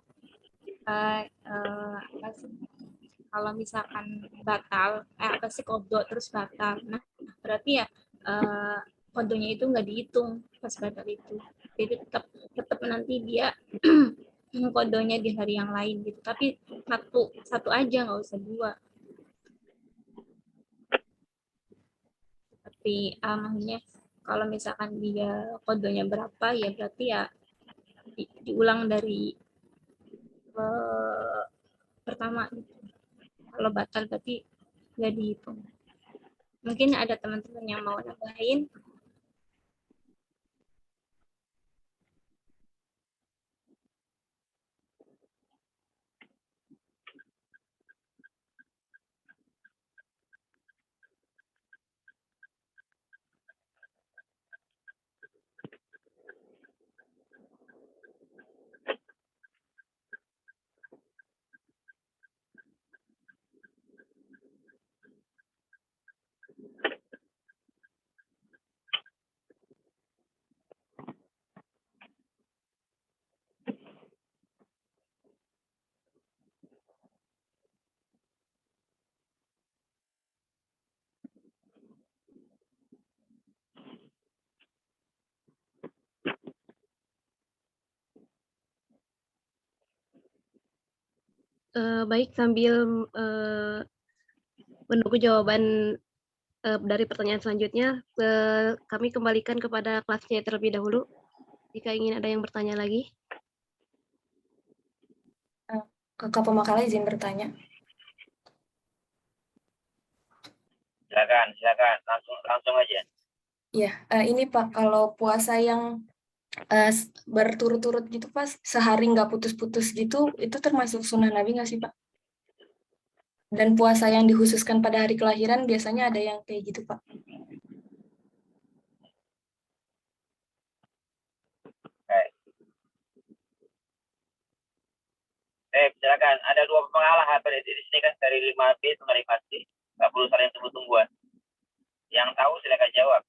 B: apa sih? Kalau misalkan batal, apa sih kodo terus batal. Nah berarti ya kodonya itu nggak dihitung pas batal itu. Jadi tetap nanti dia kodonya di hari yang lain gitu. Tapi satu aja nggak usah dua. Tapi maksudnya kalau misalkan dia kodonya berapa ya berarti ya diulang dari pertama gitu. Kalau batal berarti nggak dihitung. Mungkin ada teman-teman yang mau nambahin.
C: Baik, sambil menunggu jawaban dari pertanyaan selanjutnya, kami kembalikan kepada kelasnya terlebih dahulu. Jika ingin ada yang bertanya lagi.
K: Kakak pemakalah izin bertanya.
D: Silakan, langsung aja.
K: Iya, ini Pak, kalau puasa yang berturut-turut gitu Pak, sehari nggak putus-putus gitu, itu termasuk sunnah Nabi nggak sih Pak? Dan puasa yang dikhususkan pada hari kelahiran biasanya ada yang kayak gitu Pak.
D: Silakan. Ada dua pengalah di sini kan dari 5B sama 5C. Nggak perlu saling tunggu-tungguan. Yang tahu silakan jawab.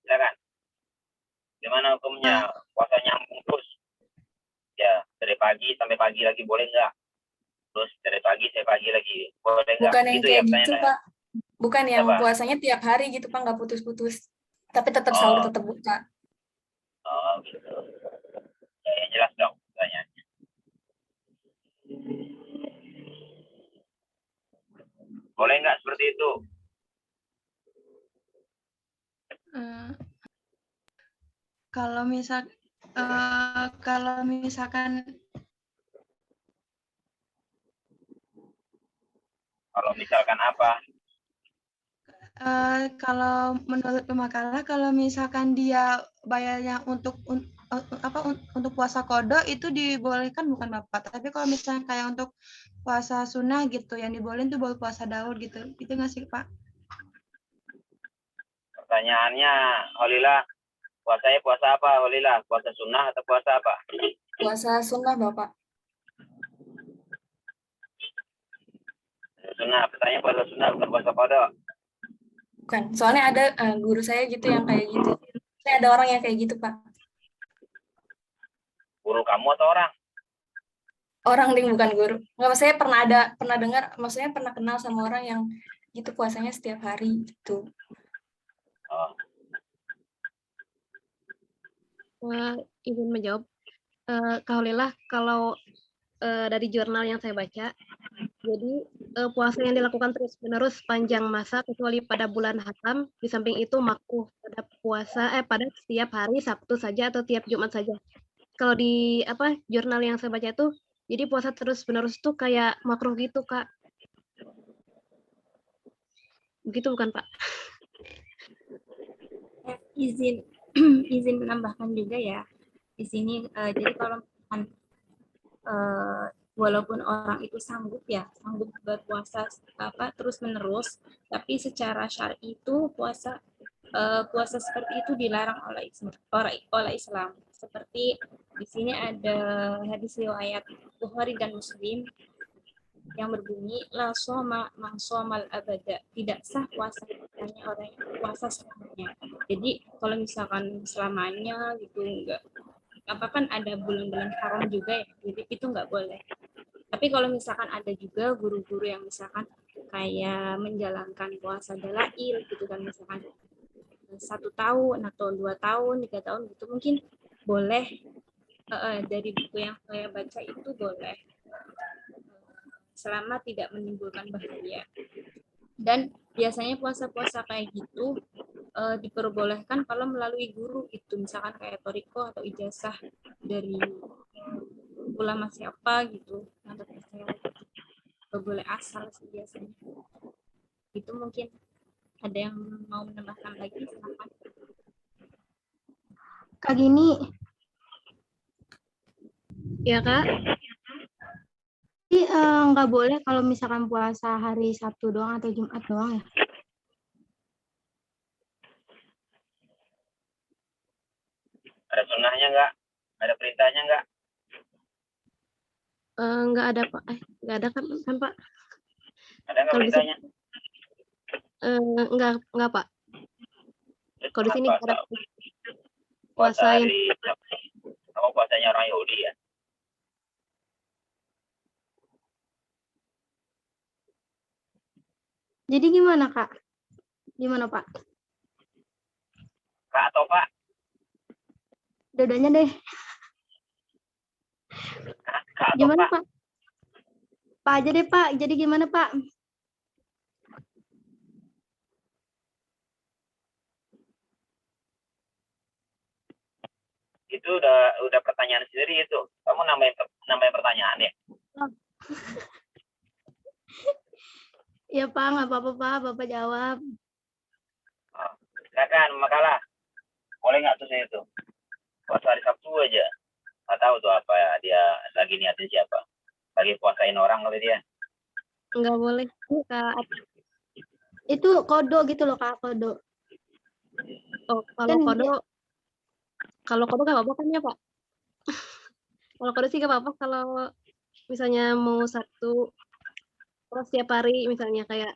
D: Silakan. Gimana hukumnya? Puasa nyambung terus? Ya, dari pagi sampai pagi lagi boleh nggak? Terus dari pagi sampai pagi lagi boleh nggak?
K: Bukan yang
D: gitu
K: kayak
D: ya,
K: gitu Pak. Bukan yang
D: apa?
K: puasanya tiap hari gitu Pak, nggak putus-putus. Tapi tetap sahur, tetap buka.
D: Oh gitu. Ya, yang jelas dong pertanyaannya. Boleh nggak seperti itu?
A: Kalau misalkan
D: apa?
A: Kalau menurut pemakalah, kalau misalkan dia bayarnya untuk puasa kodo itu dibolehkan bukan Bapak. Tapi kalau misalnya kayak untuk puasa sunnah gitu, yang dibolehin tuh baru puasa Daud gitu. Itu nggak sih Pak?
D: Pertanyaannya, Holila, puasanya puasa apa, Holila? Puasa sunnah atau puasa apa?
K: Puasa sunnah Bapak.
D: sunnah. Pertanyaan puasa sunnah bukan puasa qada.
K: Bukan. Soalnya ada guru saya gitu yang kayak gitu. Saya ada orang yang kayak gitu, Pak.
D: Guru kamu atau orang?
K: Orang ding, bukan guru. Nggak, saya pernah dengar, maksudnya pernah kenal sama orang yang gitu puasanya setiap hari gitu.
D: Oh.
C: Izin menjawab. Kak Holillah, kalau dari jurnal yang saya baca, jadi puasa yang dilakukan terus-menerus sepanjang masa kecuali pada bulan haram, di samping itu makruh pada pada setiap hari Sabtu saja atau tiap Jumat saja. Kalau di jurnal yang saya baca itu, jadi puasa terus-menerus tuh kayak makruh gitu, Kak. Begitu bukan, Pak?
B: Izin izin menambahkan juga ya di sini. Jadi kalau misalkan walaupun orang itu sanggup berpuasa terus menerus, tapi secara syar'i itu puasa seperti itu dilarang oleh Islam. Seperti di sini ada hadis riwayat Bukhari dan Muslim yang berbunyi la soma man somal abada, tidak sah puasanya orang yang puasa selamanya. Jadi kalau misalkan selamanya gitu enggak kan ada bulan-bulan haram juga ya, jadi itu nggak boleh. Tapi kalau misalkan ada juga guru-guru yang misalkan kayak menjalankan puasa dalail gitu kan, misalkan 1 tahun atau 2 tahun 3 tahun gitu, mungkin boleh. Dari buku yang saya baca itu boleh, selama tidak menimbulkan bahaya. Dan biasanya puasa-puasa kayak gitu diperbolehkan kalau melalui guru itu, misalkan kayak toriko atau ijazah dari ulama siapa gitu, atau nggak boleh asal sih biasanya. Itu mungkin ada yang mau menambahkan lagi, silakan.
A: Kak Gini.
C: Ya, Kak.
A: Jadi nggak boleh kalau misalkan puasa hari Sabtu doang atau Jumat doang ya?
D: Ada sunnahnya nggak? Ada perintahnya nggak?
C: Nggak ada, Pak. Nggak ada kan, Pak?
D: Ada nggak
C: Kalau di sini,
D: beritanya?
C: nggak, Pak. Kalau di sini
D: Apa?
C: ada
D: Puasa
C: puasa yang
D: hari kamu puasanya orang Yahudi ya?
A: Jadi gimana, Kak? Gimana, Pak?
D: Kak atau Pak?
A: Dua-duanya deh.
D: Kak atau
A: Gimana,
D: Pak?
A: Pak? Pak aja deh, Pak. Jadi gimana, Pak?
D: Itu udah pertanyaan sendiri itu. Kamu namanya pertanyaan ya?
A: Ya, Pak, nggak apa-apa, Pak. Bapak jawab.
D: Oh, silakan, makalah. Boleh nggak tuh saya itu? Puasa hari Sabtu aja. Nggak tahu tuh apa ya dia lagi niatin siapa. Lagi puasain orang kali dia.
C: nggak boleh, Kak.
A: Itu kodo gitu loh, Kak, kodo.
C: Oh, kalau
A: Kan
C: kodo nggak apa-apa kan ya, Pak? Kalau kodo sih nggak apa-apa kalau misalnya mau Sabtu terus tiap hari, misalnya kayak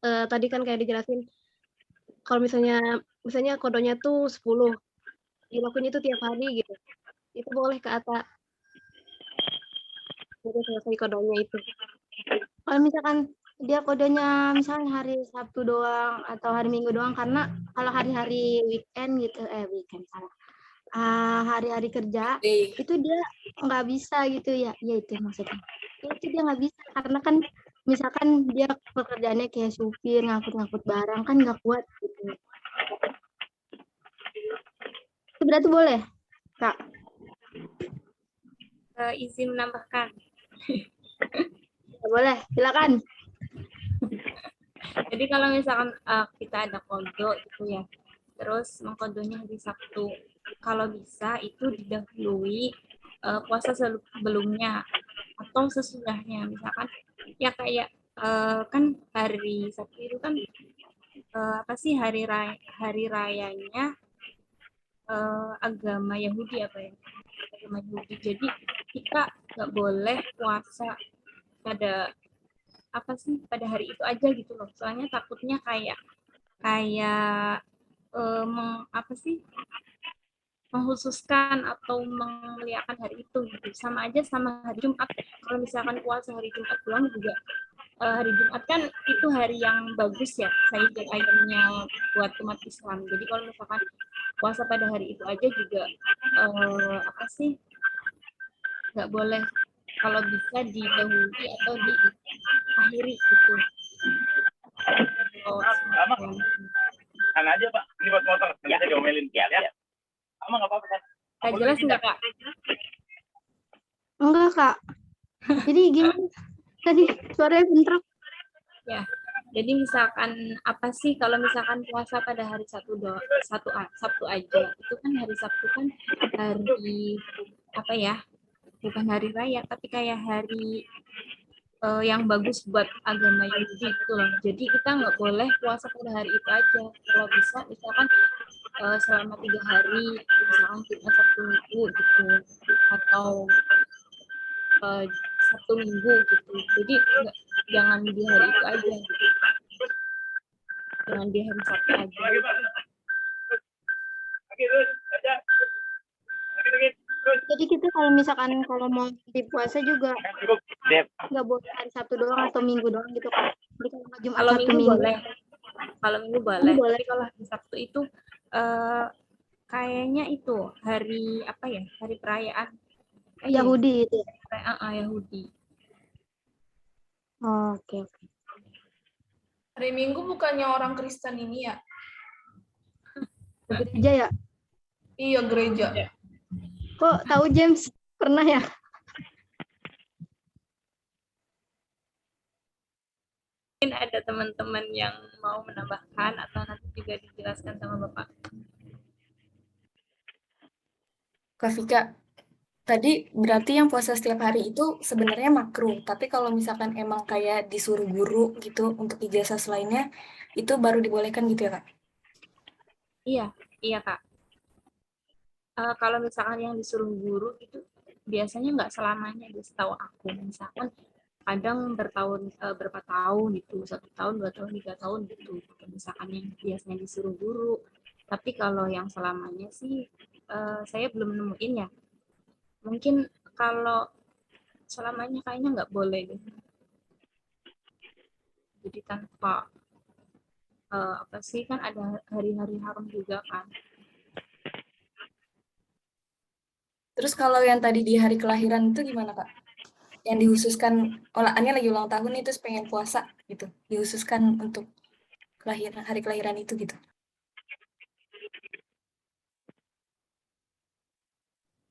C: tadi kan kayak dijelasin, kalau misalnya kodonya tuh 10, dilakuin itu tiap hari gitu, itu boleh ke atas udah selesai kodonya itu.
A: kalau misalkan dia kodenya misalnya hari Sabtu doang atau hari Minggu doang, karena kalau hari-hari weekend gitu, weekend salah. Hari-hari kerja itu dia nggak bisa gitu ya, itu maksudnya. Itu dia nggak bisa karena kan misalkan dia pekerjaannya kayak supir, ngangkut-ngangkut barang kan nggak kuat gitu. Itu berarti boleh, Kak?
B: Izin menambahkan.
A: Boleh, silakan.
B: Jadi kalau misalkan kita ada kodo gitu ya, terus mengkodonya hari Sabtu, kalau bisa itu didahului puasa sebelumnya atau sesudahnya. Misalkan ya kayak kan hari Sabtu itu kan hari rayanya agama Yahudi apa ya? Agama Yahudi. Jadi kita nggak boleh puasa pada apa sih pada hari itu aja gitu loh. Soalnya takutnya kayak apa sih menghususkan atau memuliakan hari itu gitu. Sama aja sama hari Jumat. Kalau misalkan puasa hari Jumat pulang juga hari Jumat kan itu hari yang bagus ya, Sayyidul Ayyamnya buat umat Islam. Jadi kalau misalkan puasa pada hari itu aja juga apa sih nggak boleh, kalau bisa didahului atau diakhiri gitu.
L: Kan aja Pak, ini buat motor, bisa diomelin. Ya. Sama nggak apa-apa kan?
B: Jelas nggak Kak?
C: Enggak, Kak. Jadi gimana? Tadi suaranya bentrok.
B: Ya, jadi misalkan apa sih kalau misalkan puasa pada hari Sabtu aja, itu kan hari Sabtu kan hari apa ya? Bukan hari raya, tapi kayak hari yang bagus buat agama Yahudi gitu loh. Jadi kita nggak boleh puasa pada hari itu aja. Kalau bisa, misalkan selama 3 hari, misalkan kita Sabtu Minggu gitu, atau Sabtu Minggu gitu. Jadi jangan di hari itu aja. Jangan di hari Sabtu aja.
C: Jadi kita kalau misalkan kalau mau di puasa juga nggak boleh hari Sabtu doang atau Minggu doang gitu kan? Jadi kalau nggak Jumat
B: Kalau
C: Sabtu
B: Minggu
C: Minggu.
B: boleh. Kalau Minggu boleh. Tapi kalau hari Sabtu itu kayaknya itu hari apa ya? Hari perayaan
C: Yahudi itu.
B: Yahudi.
C: Oke.
M: Hari Minggu bukannya orang Kristen ini ya?
C: Gereja ya?
M: Iya, gereja.
C: Kok tahu James? Pernah ya?
B: Mungkin ada teman-teman yang mau menambahkan atau nanti juga dijelaskan sama Bapak.
K: Kak Vika, tadi berarti yang puasa setiap hari itu sebenarnya makruh, tapi kalau misalkan emang kayak disuruh guru gitu untuk ijazah selainnya, itu baru dibolehkan gitu ya Kak?
B: Iya Kak. Kalau misalkan yang disuruh guru itu biasanya nggak selamanya, setahu aku. Misalkan kadang berapa tahun gitu, 1 tahun, 2 tahun, 3 tahun gitu. Misalkan yang biasanya disuruh guru. Tapi kalau yang selamanya sih saya belum nemuin ya. Mungkin kalau selamanya kayaknya nggak boleh deh. Jadi tanpa apa sih, kan ada hari-hari haram juga kan.
K: Terus kalau yang tadi di hari kelahiran itu gimana Kak? Yang dihususkan, Annya lagi ulang tahun itu pengen puasa gitu, dihususkan untuk hari kelahiran itu gitu.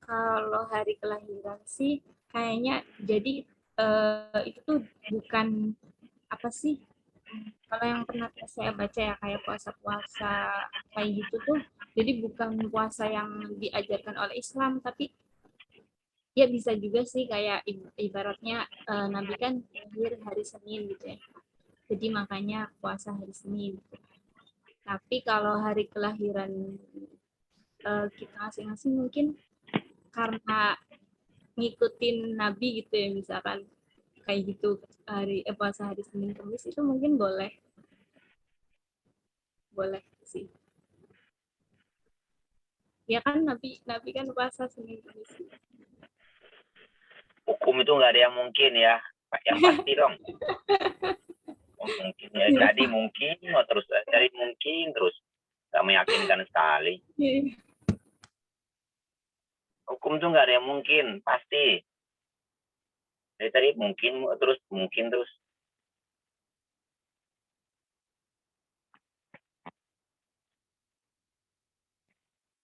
B: Kalau hari kelahiran sih kayaknya jadi itu tuh bukan apa sih, kalau yang pernah saya baca ya kayak puasa-puasa kayak gitu tuh, jadi bukan puasa yang diajarkan oleh Islam, tapi ya bisa juga sih kayak ibaratnya Nabi kan lahir hari Senin gitu ya, jadi makanya puasa hari Senin gitu. Tapi kalau hari kelahiran kita masing-masing mungkin karena ngikutin Nabi gitu ya, misalkan kayak gitu puasa hari Senin Kamis itu mungkin boleh sih ya kan, Nabi kan puasa Senin Kamis.
L: Hukum itu nggak ada yang mungkin ya, yang pasti dong. Mungkin ya, jadi mungkin terus dari mungkin terus nggak meyakinkan sekali. Hukum itu nggak ada yang mungkin, pasti. Dari tadi mungkin terus.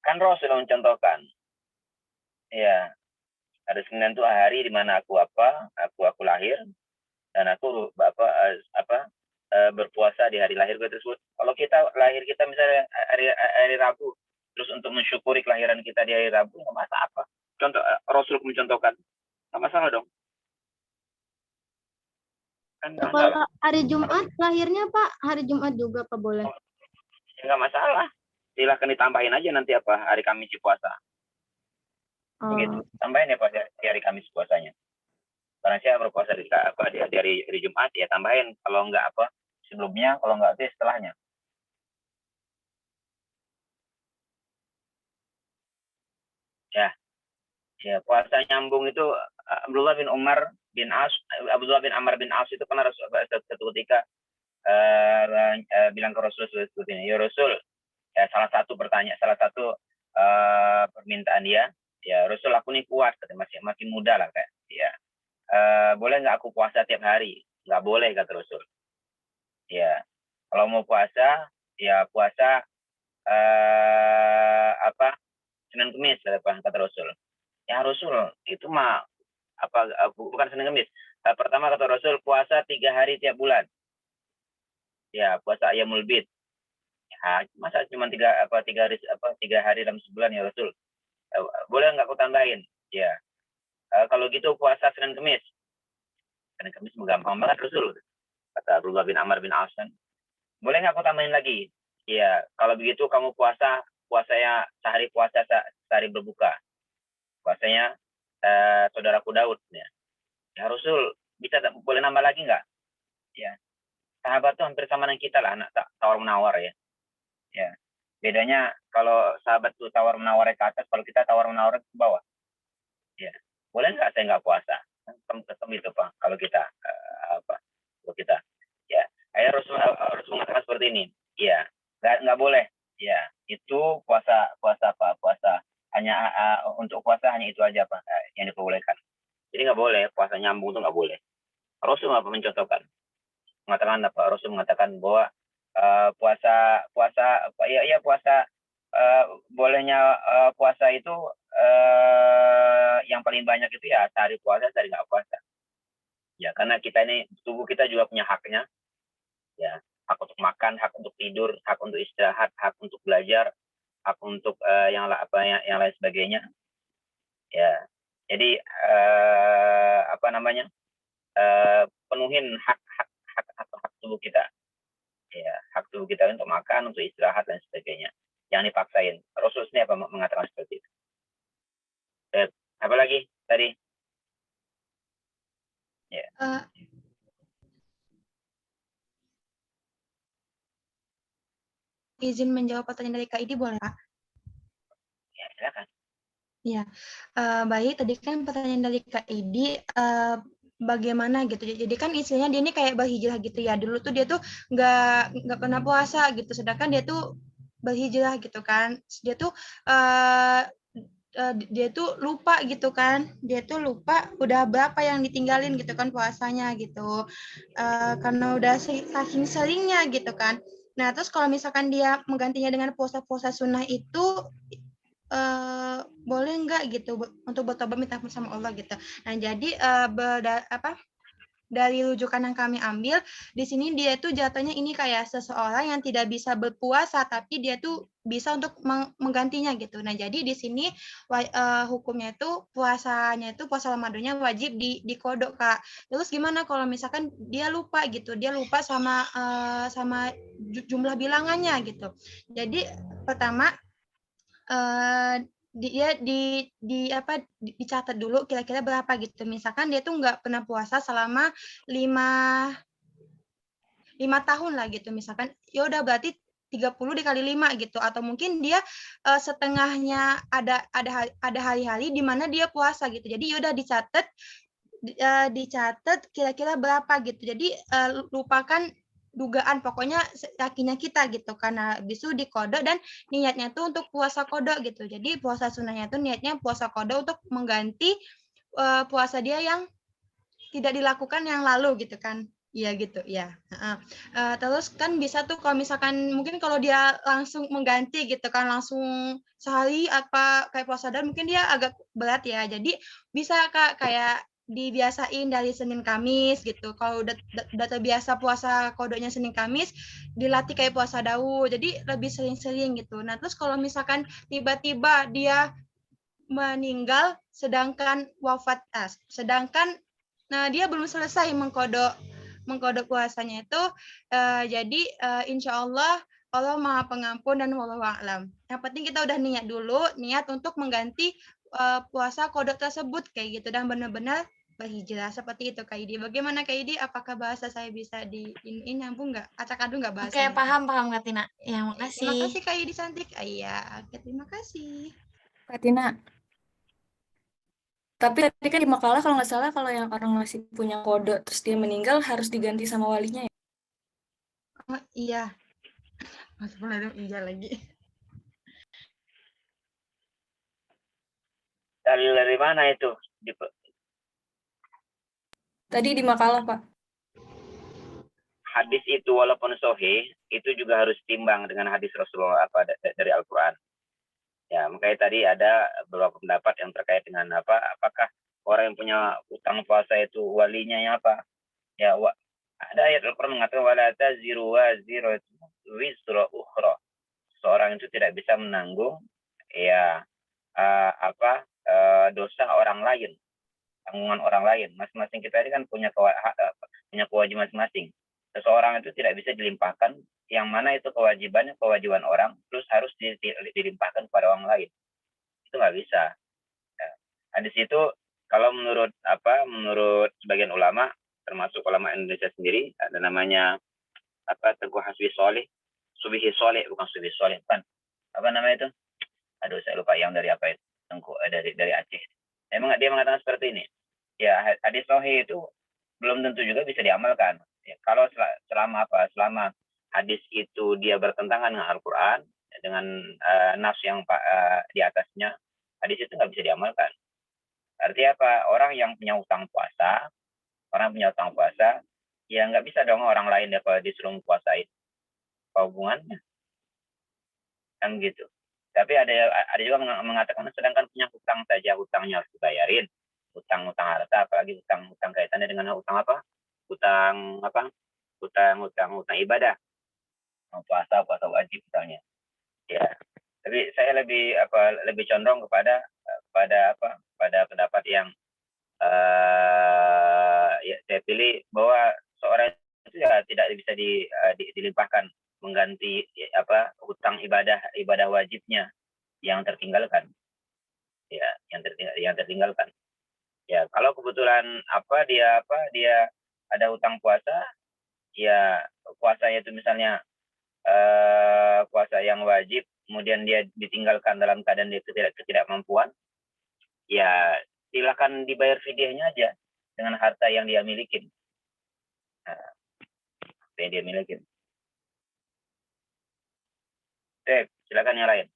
L: Kan Rasul mencontohkan. Ya, ada Senin itu hari di mana aku lahir dan aku berpuasa di hari lahir gue tersebut. Kalau lahir kita misalnya hari Rabu, terus untuk mensyukuri kelahiran kita di hari Rabu, nggak masalah apa. Contoh Rasul mencontohkan, nggak masalah dong. Kan
C: kalau hari Jumat lahirnya Pak, hari Jumat juga Pak boleh?
L: Nggak masalah. Silahkan ditambahin aja nanti hari Kamis puasa. Gitu. Tambahin ya Pak di hari Kamis puasanya. Karena saya berpuasa di hari Jumat, ya tambahin kalau enggak sebelumnya, kalau enggak itu setelahnya. Ya, puasa nyambung itu Abdullah bin Amr bin As itu pernah suatu ketika bilang ke Rasul seperti ini, ya Rasul, ya salah satu permintaan dia, ya Rasul, aku nih kuat, masih muda lah kayak, ya boleh nggak aku puasa tiap hari? Nggak boleh, kata Rasul. Ya, kalau mau puasa, ya puasa Senin Kemis, kata Rasul. Ya Rasul, itu mah bukan Senin Kemis. Pertama kata Rasul, puasa 3 hari tiap bulan. Ya, puasa Ayyamul Bid. Ya, masa cuma 3 hari dalam sebulan ya Rasul? Boleh nggak aku tambahin? Ya. Kalau gitu puasa Senin Kemis. Senin Kemis gampang banget Rasul. Kata Abdullah bin Amr bin As. Boleh nggak aku tambahin lagi? Ya, kalau begitu kamu puasanya sehari puasa, sehari berbuka. Puasanya saudaraku Daud. Ya Rasul, boleh nambah lagi nggak? Ya, sahabat tuh hampir sama dengan kita lah, anak tawar menawar ya. Ya, bedanya kalau sahabat tuh tawar menawar ke atas, kalau kita tawar menawar ke bawah. Ya, boleh nggak saya nggak puasa? Tetap itu Pak. Kalau kita kalau kita, ya, akhirnya Rasul mengatakan seperti ini. Ya, nggak boleh. Ya, itu puasa hanya untuk puasa hanya itu aja Pak yang diperbolehkan. Jadi nggak boleh puasa nyambung, itu nggak boleh. Rasul mencontohkan, Rasul mengatakan bahwa puasa bolehnya puasa itu yang paling banyak itu ya sehari puasa, sehari nggak puasa. Ya, karena kita ini, tubuh kita juga punya haknya. Ya, hak untuk makan, hak untuk tidur, hak untuk istirahat, hak untuk belajar, hak untuk yang lain sebagainya. Ya, jadi penuhin hak tubuh kita. Ya, hak tubuh kita untuk makan, untuk istirahat dan sebagainya. Jangan dipaksain. Rasul ini mengatakan seperti itu. Apa lagi tadi? Ya.
A: Izin menjawab pertanyaan dari Kak Idi, boleh Pak?
L: Ya, silakan.
A: Ya, baik. Tadi kan pertanyaan dari Kak Idi, bagaimana gitu. Jadi kan istilahnya dia ini kayak berhijrah gitu ya. Dulu tuh dia tuh nggak pernah puasa gitu. Sedangkan dia tuh berhijrah gitu kan. Dia tuh lupa gitu kan. Dia tuh lupa udah berapa yang ditinggalin gitu kan puasanya gitu. Karena udah saking seringnya gitu kan. Nah, terus kalau misalkan dia menggantinya dengan puasa-puasa sunnah itu boleh nggak gitu untuk bertobat minta ampun sama Allah gitu. Nah, jadi dari rujukan yang kami ambil di sini, dia tuh jatuhnya ini kayak seseorang yang tidak bisa berpuasa tapi dia tuh bisa untuk menggantinya gitu. Nah, jadi di sini hukumnya itu puasanya itu puasa Ramadannya wajib dikodok Kak. Terus gimana kalau misalkan dia lupa gitu, dia lupa sama jumlah bilangannya gitu. Jadi pertama dia dicatat dulu kira-kira berapa gitu. Misalkan dia tuh nggak pernah puasa selama 5 tahun lah gitu. Misalkan ya udah berarti 30 dikali 5 gitu, atau mungkin dia setengahnya ada hari-hari di mana dia puasa gitu. Jadi ya udah dicatat kira-kira berapa gitu. Jadi lupakan dugaan, pokoknya yakinnya kita gitu, karena bisu di kodok dan niatnya tuh untuk puasa kodok gitu. Jadi puasa sunnahnya tuh niatnya puasa kodok untuk mengganti puasa dia yang tidak dilakukan yang lalu gitu kan. Iya gitu ya. Terus kan bisa tuh kalau misalkan mungkin kalau dia langsung mengganti gitu kan, langsung sehari kayak puasa dan mungkin dia agak berat ya. Jadi bisa Kak kayak dibiasain dari Senin Kamis gitu. Kalau udah terbiasa puasa kodoknya Senin Kamis, dilatih kayak puasa Daud. Jadi lebih sering-sering gitu. Nah, terus kalau misalkan tiba-tiba dia meninggal sedangkan dia belum selesai mengkodok puasanya itu, jadi insya Allah Maha Pengampun dan wallahu a'lam. Yang penting kita udah niat dulu, niat untuk mengganti puasa kodok tersebut kayak gitu, dan benar-benar berhijrah. Seperti itu Kak Idi. Bagaimana Kak Idi? Apakah bahasa saya bisa ini nyambung nggak? Acak-aduk nggak
G: Oke,
A: bahasanya?
G: paham Kak Tina. Ya,
A: Terima
G: makasih.
A: kasih Kak Idi cantik. Iya, oke, terima kasih.
K: Kak Tina. Tapi tadi kan di makalah kalau nggak salah kalau yang orang masih punya kode terus dia meninggal harus diganti sama walinya ya?
A: Oh iya. Masuk iya lagi.
L: Dalil dari mana itu?
K: Tadi di makalah, Pak.
L: Hadis itu walaupun sahih, itu juga harus timbang dengan hadis Rasulullah dari Al-Quran. Ya, makanya tadi ada beberapa pendapat yang terkait dengan apakah orang yang punya utang puasa itu walinya yang apa? Ya, ada ayat Al-Quran mengatakan wala taziru waziratu wizra ukhra. Seorang itu tidak bisa menanggung ya dosa orang lain, tanggungan orang lain. Masing-masing kita ini kan punya kewajiban masing-masing. Seseorang itu tidak bisa dilimpahkan yang mana itu kewajiban orang terus harus dilimpahkan kepada orang lain, itu nggak bisa. Ya. Hadis itu kalau menurut sebagian ulama termasuk ulama Indonesia sendiri ada namanya Tengku Hasbi Soleh, Subihi Soleh bukan Subihi Soleh kan apa namanya itu, aduh saya lupa yang dari apa itu Tengku dari Aceh. Dia mengatakan seperti ini ya, hadis sahih itu belum tentu juga bisa diamalkan ya, kalau selama hadis itu dia bertentangan dengan Al-Quran, dengan nas yang di atasnya, hadis itu nggak bisa diamalkan. Artinya apa? Orang yang punya utang puasa, ya nggak bisa dong orang lain dapat disuruh puasain. Apa hubungannya? Kan gitu. Tapi ada juga mengatakan sedangkan punya hutang saja, hutangnya harus dibayarin. Hutang harta, apalagi hutang kaitannya dengan hutang ibadah. Puasa wajib misalnya. Ya. Tapi saya lebih condong kepada pendapat yang ya saya pilih bahwa seorang itu ya tidak bisa dilimpahkan mengganti hutang ibadah wajibnya yang tertinggalkan. Ya, yang tertinggalkan. Ya, kalau kebetulan dia ada hutang puasa, ya puasanya itu misalnya puasa yang wajib, kemudian dia ditinggalkan dalam keadaan dia ketidakmampuan, ya silakan dibayar fidyahnya aja dengan harta yang dia miliki. Silakan yang lain.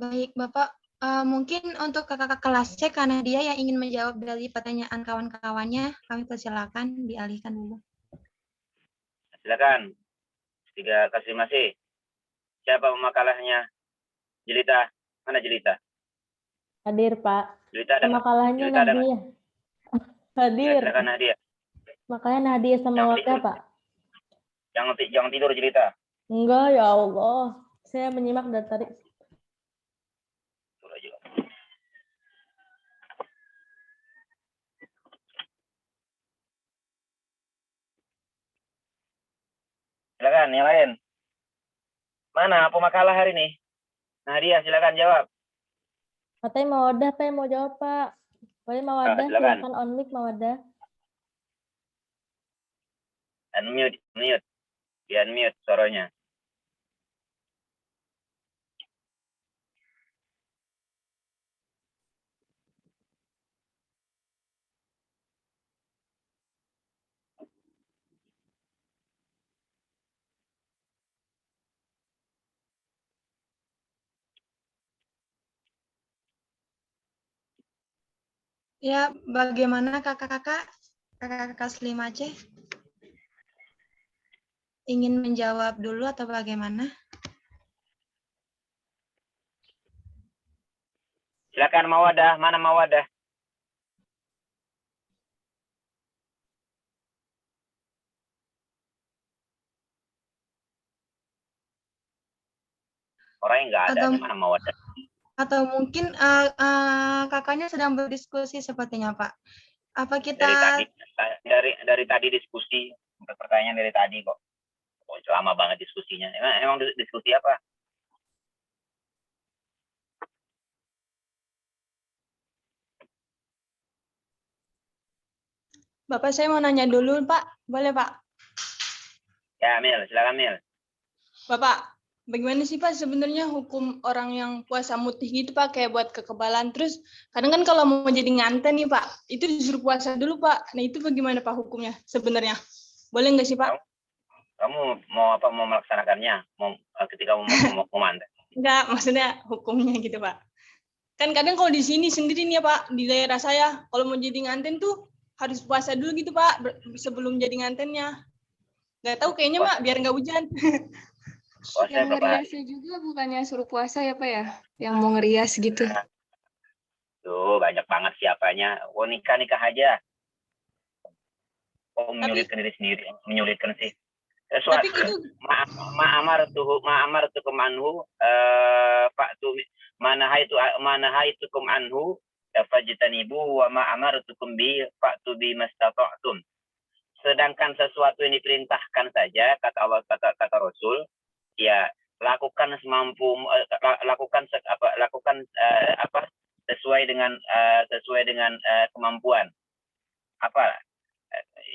A: Baik, Bapak. Mungkin untuk kakak kelas C, karena dia yang ingin menjawab dari pertanyaan kawan-kawannya, kami persilakan dialihkan dulu.
L: Silakan. 3 kasih masih. Siapa pemakalahnya? Jelita. Mana Jelita?
N: Hadir, Pak.
L: Jelita ada.
N: Pemakalahnya Nadia. Hadir.
L: Silakan Nadia.
N: Makanya Nadia sama Wata, Pak.
L: Jangan tidur Jelita.
N: Enggak, ya Allah. Saya menyimak dari tadi.
L: Silakan yang lain. Mana pemakalah hari ini? Nadia, silakan jawab.
N: Katanya Mawadah, Pak, yang mau jawab, Pak. Boleh Mawadah, silakan on mic Mawadah.
L: Unmute. Di unmute suaranya.
A: Ya, bagaimana kakak-kakak Slim Aceh? Ingin menjawab dulu atau bagaimana?
L: Silakan Mawadah, mana Mawadah? Orangnya nggak ada, mana Mawadah?
A: Atau mungkin kakaknya sedang berdiskusi sepertinya, Pak. Apa kita
L: dari tadi diskusi, pertanyaan dari tadi kok. Lama banget diskusinya. Emang diskusi apa?
O: Bapak saya mau nanya dulu, Pak. Boleh, Pak?
L: Ya, Mil, silakan Mil.
O: Bapak, bagaimana sih Pak sebenarnya hukum orang yang puasa mutih gitu Pak, kayak buat kekebalan. Terus kadang kan kalau mau jadi nganten nih Pak, itu disuruh puasa dulu Pak. Nah itu bagaimana Pak hukumnya sebenarnya? Boleh nggak sih Pak?
L: Kamu mau apa? Mau melaksanakannya? Ketika mau manten?
O: Enggak, maksudnya hukumnya gitu Pak. Kan kadang kalau di sini sendiri nih ya Pak, di daerah saya, kalau mau jadi nganten tuh harus puasa dulu gitu Pak, sebelum jadi ngantennya. Nggak tahu kayaknya Mak, biar nggak hujan.
K: Yang ngeriasnya juga bukannya suruh puasa ya Pak ya? Yang mau ngerias gitu.
L: Tuh, banyak banget siapanya. Oh, nikah aja. Oh, menyulitkan diri sendiri. Menyulitkan sih. Sesuatu. Ma'amartukum anhu. Pak tu manahaytukum anhu. Fajtanibu wa ma'amartukum bi fa'tu bi mastata'tum. Sedangkan sesuatu yang diperintahkan saja, kata Allah, kata Rasul, ya lakukan semampu, lakukan sesuai dengan kemampuan.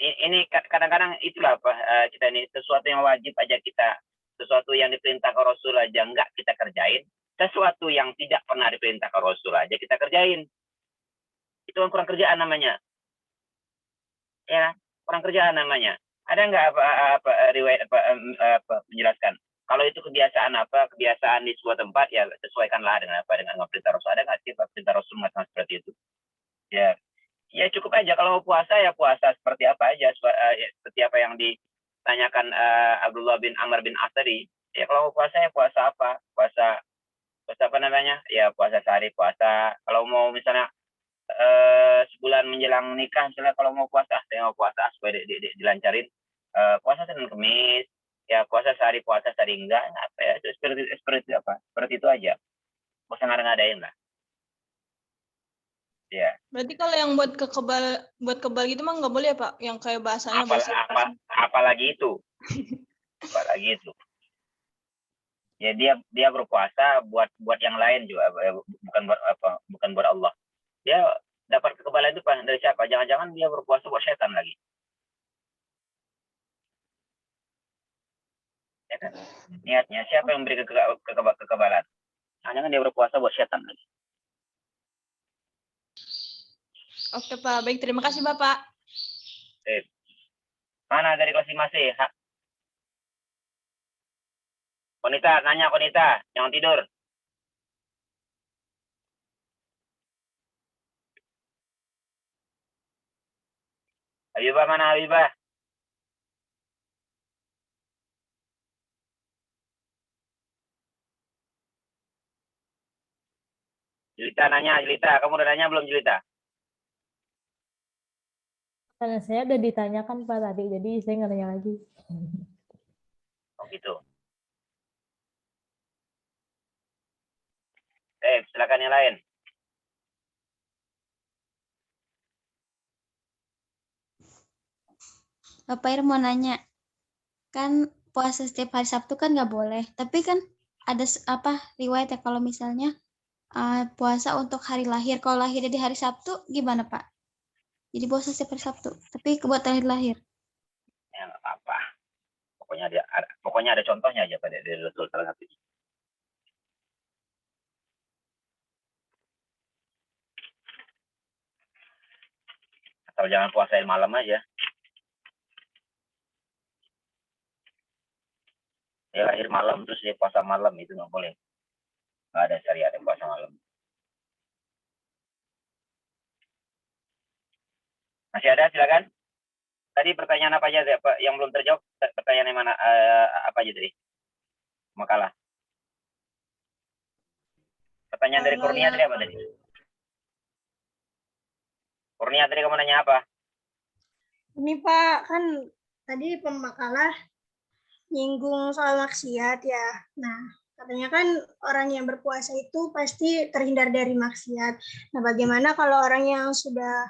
L: Ini kadang-kadang itulah kita ini sesuatu yang wajib aja kita, sesuatu yang diperintahkan Rasul aja enggak kita kerjain, sesuatu yang tidak pernah diperintahkan Rasul aja kita kerjain. Itu kurang kerjaan namanya. Ya, kurang kerjaan namanya. Ada nggak riwayat menjelaskan? Kalau itu kebiasaan di sebuah tempat, ya sesuaikanlah dengan perintah Rasul. Ada nggak sih perintah Rasul mengatakan seperti itu? Ya cukup aja. Kalau mau puasa ya puasa seperti apa aja, seperti apa yang ditanyakan Abdullah bin Amr bin As tadi. Ya kalau mau puasa ya puasa apa? Puasa apa namanya? Ya puasa sehari puasa. Kalau mau misalnya sebulan menjelang nikah, misalnya kalau mau puasa, saya mau puasa supaya dilancarin. Puasa Senin Kemis, ya puasa sehari enggak, apa ya, seperti itu aja. Puasa ngadain lah. Ya.
O: Berarti kalau yang buat kebal gitu mah nggak boleh ya Pak? Yang kayak bahasanya
L: apalagi itu. Apalagi itu. Ya dia berpuasa buat yang lain juga, bukan buat Allah. Dia dapat kekebalan itu dari siapa? Jangan-jangan dia berpuasa buat setan lagi. Ya kan? Niatnya siapa yang memberi kekebalan? Jangan dia berpuasa buat setan lagi.
O: Oke Pak, baik, terima kasih Bapak.
L: Mana dari kelas 5 sih? Konita, jangan tidur. Habibah mana Habibah? Jelita, kamu udah nanya belum Jelita?
N: Karena saya udah ditanyakan Pak tadi, jadi saya nggak nanya lagi.
L: Oh gitu. Silakan yang lain.
P: Bapak Ir mau nanya, kan puasa setiap hari Sabtu kan nggak boleh, tapi kan ada riwayat ya kalau misalnya puasa untuk hari lahir, kalau lahirnya di hari Sabtu gimana Pak? Jadi puasa setiap hari Sabtu, tapi buat hari lahir.
L: Ya nggak apa-apa. Pokoknya ada contohnya aja pada dari Rasul salah satu. Atau jangan puasain malam aja. Ya lahir malam terus dia puasa malam, itu nggak boleh. Nggak ada syariat yang puasa malam. Masih ada, silakan. Tadi pertanyaan apa aja yang belum terjawab? Pertanyaan yang mana? Apa aja tadi? Makalah. Pertanyaan dari Kurnia tadi apa tadi? Kurnia tadi kamu nanya apa?
H: Ini Pak, kan tadi pemakalah nyinggung soal maksiat ya. Nah, katanya kan orang yang berpuasa itu pasti terhindar dari maksiat. Nah, bagaimana kalau orang yang sudah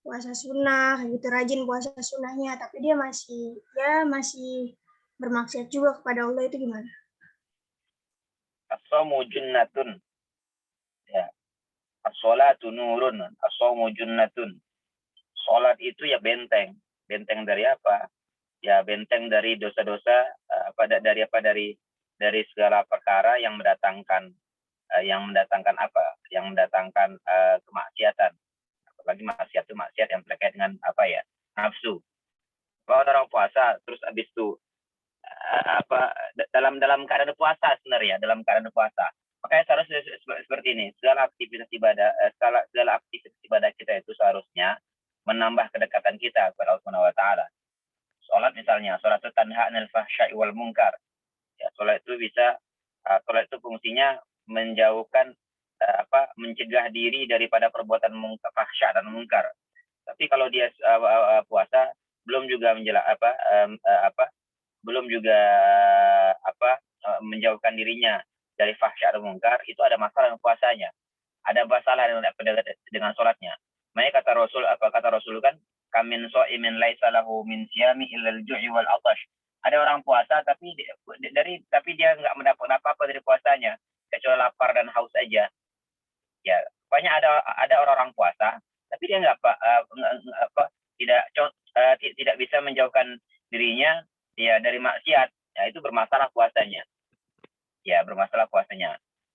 H: puasa sunnah, gitu rajin puasa sunnahnya, tapi dia masih bermaksiat juga kepada Allah, itu gimana?
L: As-shaumu junnatun. Ya. As-sholatu nurun, as-shaumu junnatun. Sholat itu ya benteng. Benteng dari apa? Ya benteng dari dosa-dosa, dari segala perkara yang mendatangkan apa? Yang mendatangkan kemaksiatan. Apalagi maksiat itu maksiat yang terkait dengan apa ya? Nafsu. Kalau orang puasa terus habis itu dalam keadaan puasa sebenarnya, dalam keadaan puasa. Makanya seharusnya seperti ini, segala aktivitas ibadah kita itu seharusnya menambah kedekatan kita kepada Allah Subhanahu wa taala. Salat misalnya, salat itu tanha 'anil fahsya'i wal munkar. Ya, salat itu fungsinya menjauhkan mencegah diri daripada perbuatan fahsya dan munkar. Tapi kalau dia puasa belum juga menjauhkan dirinya dari fahsya dan munkar, itu ada masalah dengan puasanya. Ada masalah dengan sholatnya. Makanya kata Rasul kan, kamin sha'imin laisa lahu min siyami illal ju'i wal 'atash. Ada orang puasa tapi dia nggak mendapat apa-apa dari puasanya kecuali lapar dan haus saja. Ya, banyak ada orang puasa tapi dia tidak bisa menjauhkan dirinya ya dari maksiat. Ya, itu bermasalah puasanya.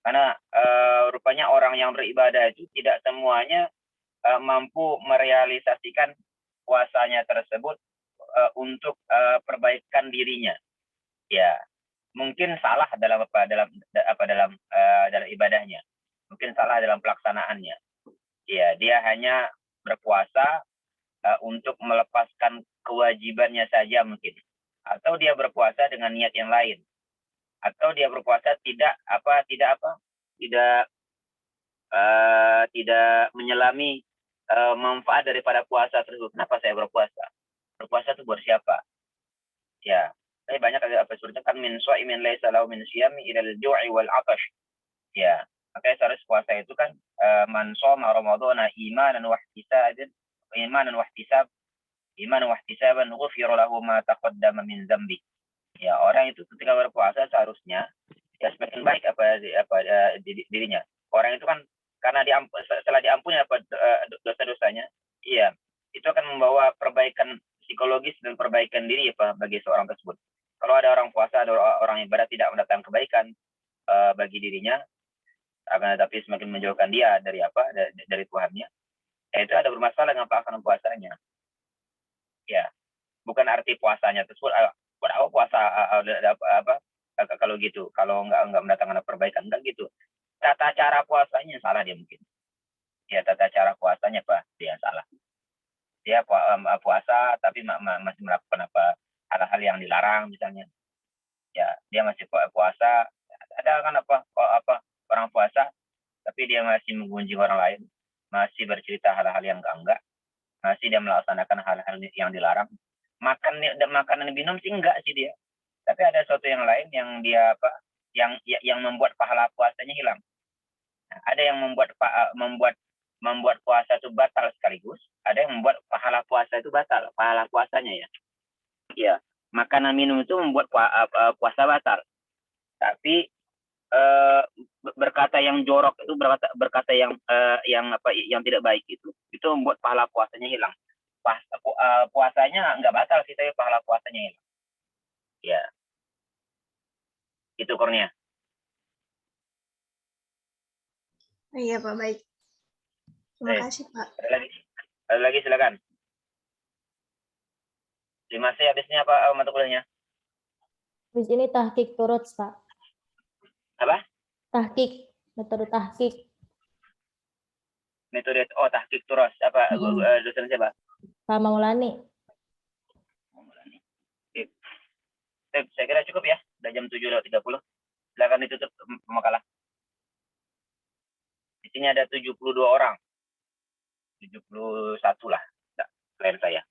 L: Karena rupanya orang yang beribadah itu tidak semuanya mampu merealisasikan puasanya tersebut untuk perbaikan dirinya. Ya, mungkin salah dalam ibadahnya. Mungkin salah dalam pelaksanaannya. Ya, dia hanya berpuasa untuk melepaskan kewajibannya saja mungkin. Atau dia berpuasa dengan niat yang lain. Atau dia berpuasa tidak menyelami manfaat daripada puasa tersebut. Kenapa saya berpuasa? Berpuasa itu buat siapa? Ya, tapi banyak sebenarnya kan min sha'imin laisa lahu min siyami ilal ju'i wal 'atash. Ya, makanya seharusnya puasa itu kan man shoma ramadhana imanan wa ihtisaban ghufira lahu ma taqaddama min dzambi. Ya, orang itu ketika berpuasa seharusnya ya semakin baik dirinya. Orang itu kan karena setelah diampuni dosa-dosanya, iya, itu akan membawa perbaikan psikologis dan perbaikan diri bagi seorang tersebut. Kalau ada orang puasa, ada orang ibadah tidak mendatangkan kebaikan bagi dirinya, akan tetapi semakin menjauhkan dia dari Tuhannya, itu ada bermasalah dengan pelaksanaan puasanya. Ya, bukan arti puasanya tersebut puasa kalau gitu, kalau nggak mendatangkan perbaikan, enggak gitu. Tata cara puasanya salah dia mungkin. Ya, tata cara puasanya dia salah. Dia puasa tapi masih melakukan hal-hal yang dilarang misalnya. Ya, dia masih puasa. Ada kan orang puasa tapi dia masih menggunjing orang lain, masih bercerita hal-hal yang enggak, masih dia melaksanakan hal-hal yang dilarang. Makanan dan minum sih enggak sih dia. Tapi ada sesuatu yang lain yang dia yang membuat pahala puasanya hilang. Nah, ada yang membuat puasa itu batal sekaligus, ada yang membuat pahala puasa itu batal, pahala puasanya ya. Ya, makanan minum itu membuat puasa batal. Tapi berkata yang jorok itu berkata yang tidak baik itu membuat pahala puasanya hilang. Puasanya nggak batal sih, tapi pahala puasanya hilang. Ya, itu Kurnia.
H: Iya Pak, baik. Terima kasih Pak.
L: Ada lagi silakan. Terima kasih. Habisnya apa mata kuliahnya?
N: Habis ini tahqiq turut Pak.
L: Apa?
N: Tahqiq, metode tahqiq.
L: Metode tahqiq turut. Apa dosen siapa?
N: Pak Maulani.
L: Saya kira cukup ya. Udah jam 7.30. Silakan ditutup makalah. Di sini ada 72 orang. 71 lah. Selain saya.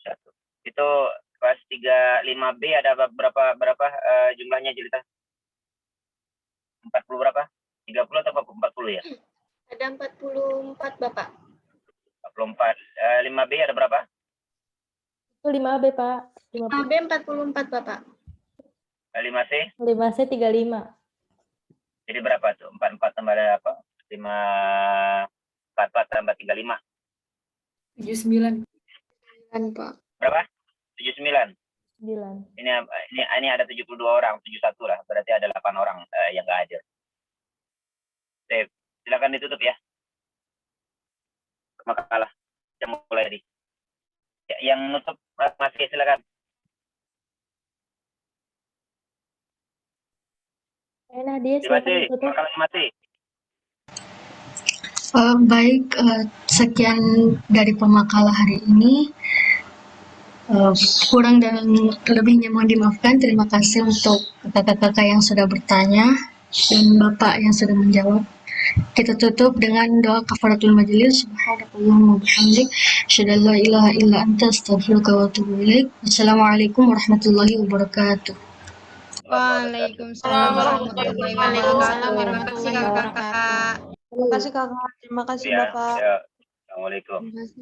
L: Satu. Itu kelas 35B ada berapa jumlahnya Jelita? 40 berapa? 30 atau 40 ya?
B: Ada 44 Bapak.
L: 44. 5B ada berapa?
N: Itu 5B Pak.
B: 5B 44 Bapak.
L: 5C?
N: 5C 35.
L: Jadi berapa tuh? 44 tambah apa? 44 tambah 35.
K: 79. Pak.
L: Berapa? 79.
N: 9.
L: Ini ada 72 orang, 71 lah. Berarti ada 8 orang yang nggak hadir. Oke, silakan ditutup ya. Makalah. Yang mulai di. Ya, yang nutup masih silakan.
N: Nah, dia silakan tutup.
L: Makalah mati.
E: Baik, sekian dari pemakalah hari ini. Kurang dan lebihnya mohon dimaafkan. Terima kasih untuk kakak-kakak yang sudah bertanya dan bapak yang sudah menjawab. Kita tutup dengan doa kafaratul majelis. Subhanakallahumma wabihamdik, asyhadu an la ilaha illa anta, astaghfiruka wa atubu ilaik. Assalamualaikum warahmatullahi wabarakatuh.
Q: Waalaikumsalam warahmatullahi wabarakatuh.
G: Terima kasih kakak.
O: Terima kasih kakak. Terima kasih
L: Ya,
O: bapak.
L: ya. Assalamualaikum.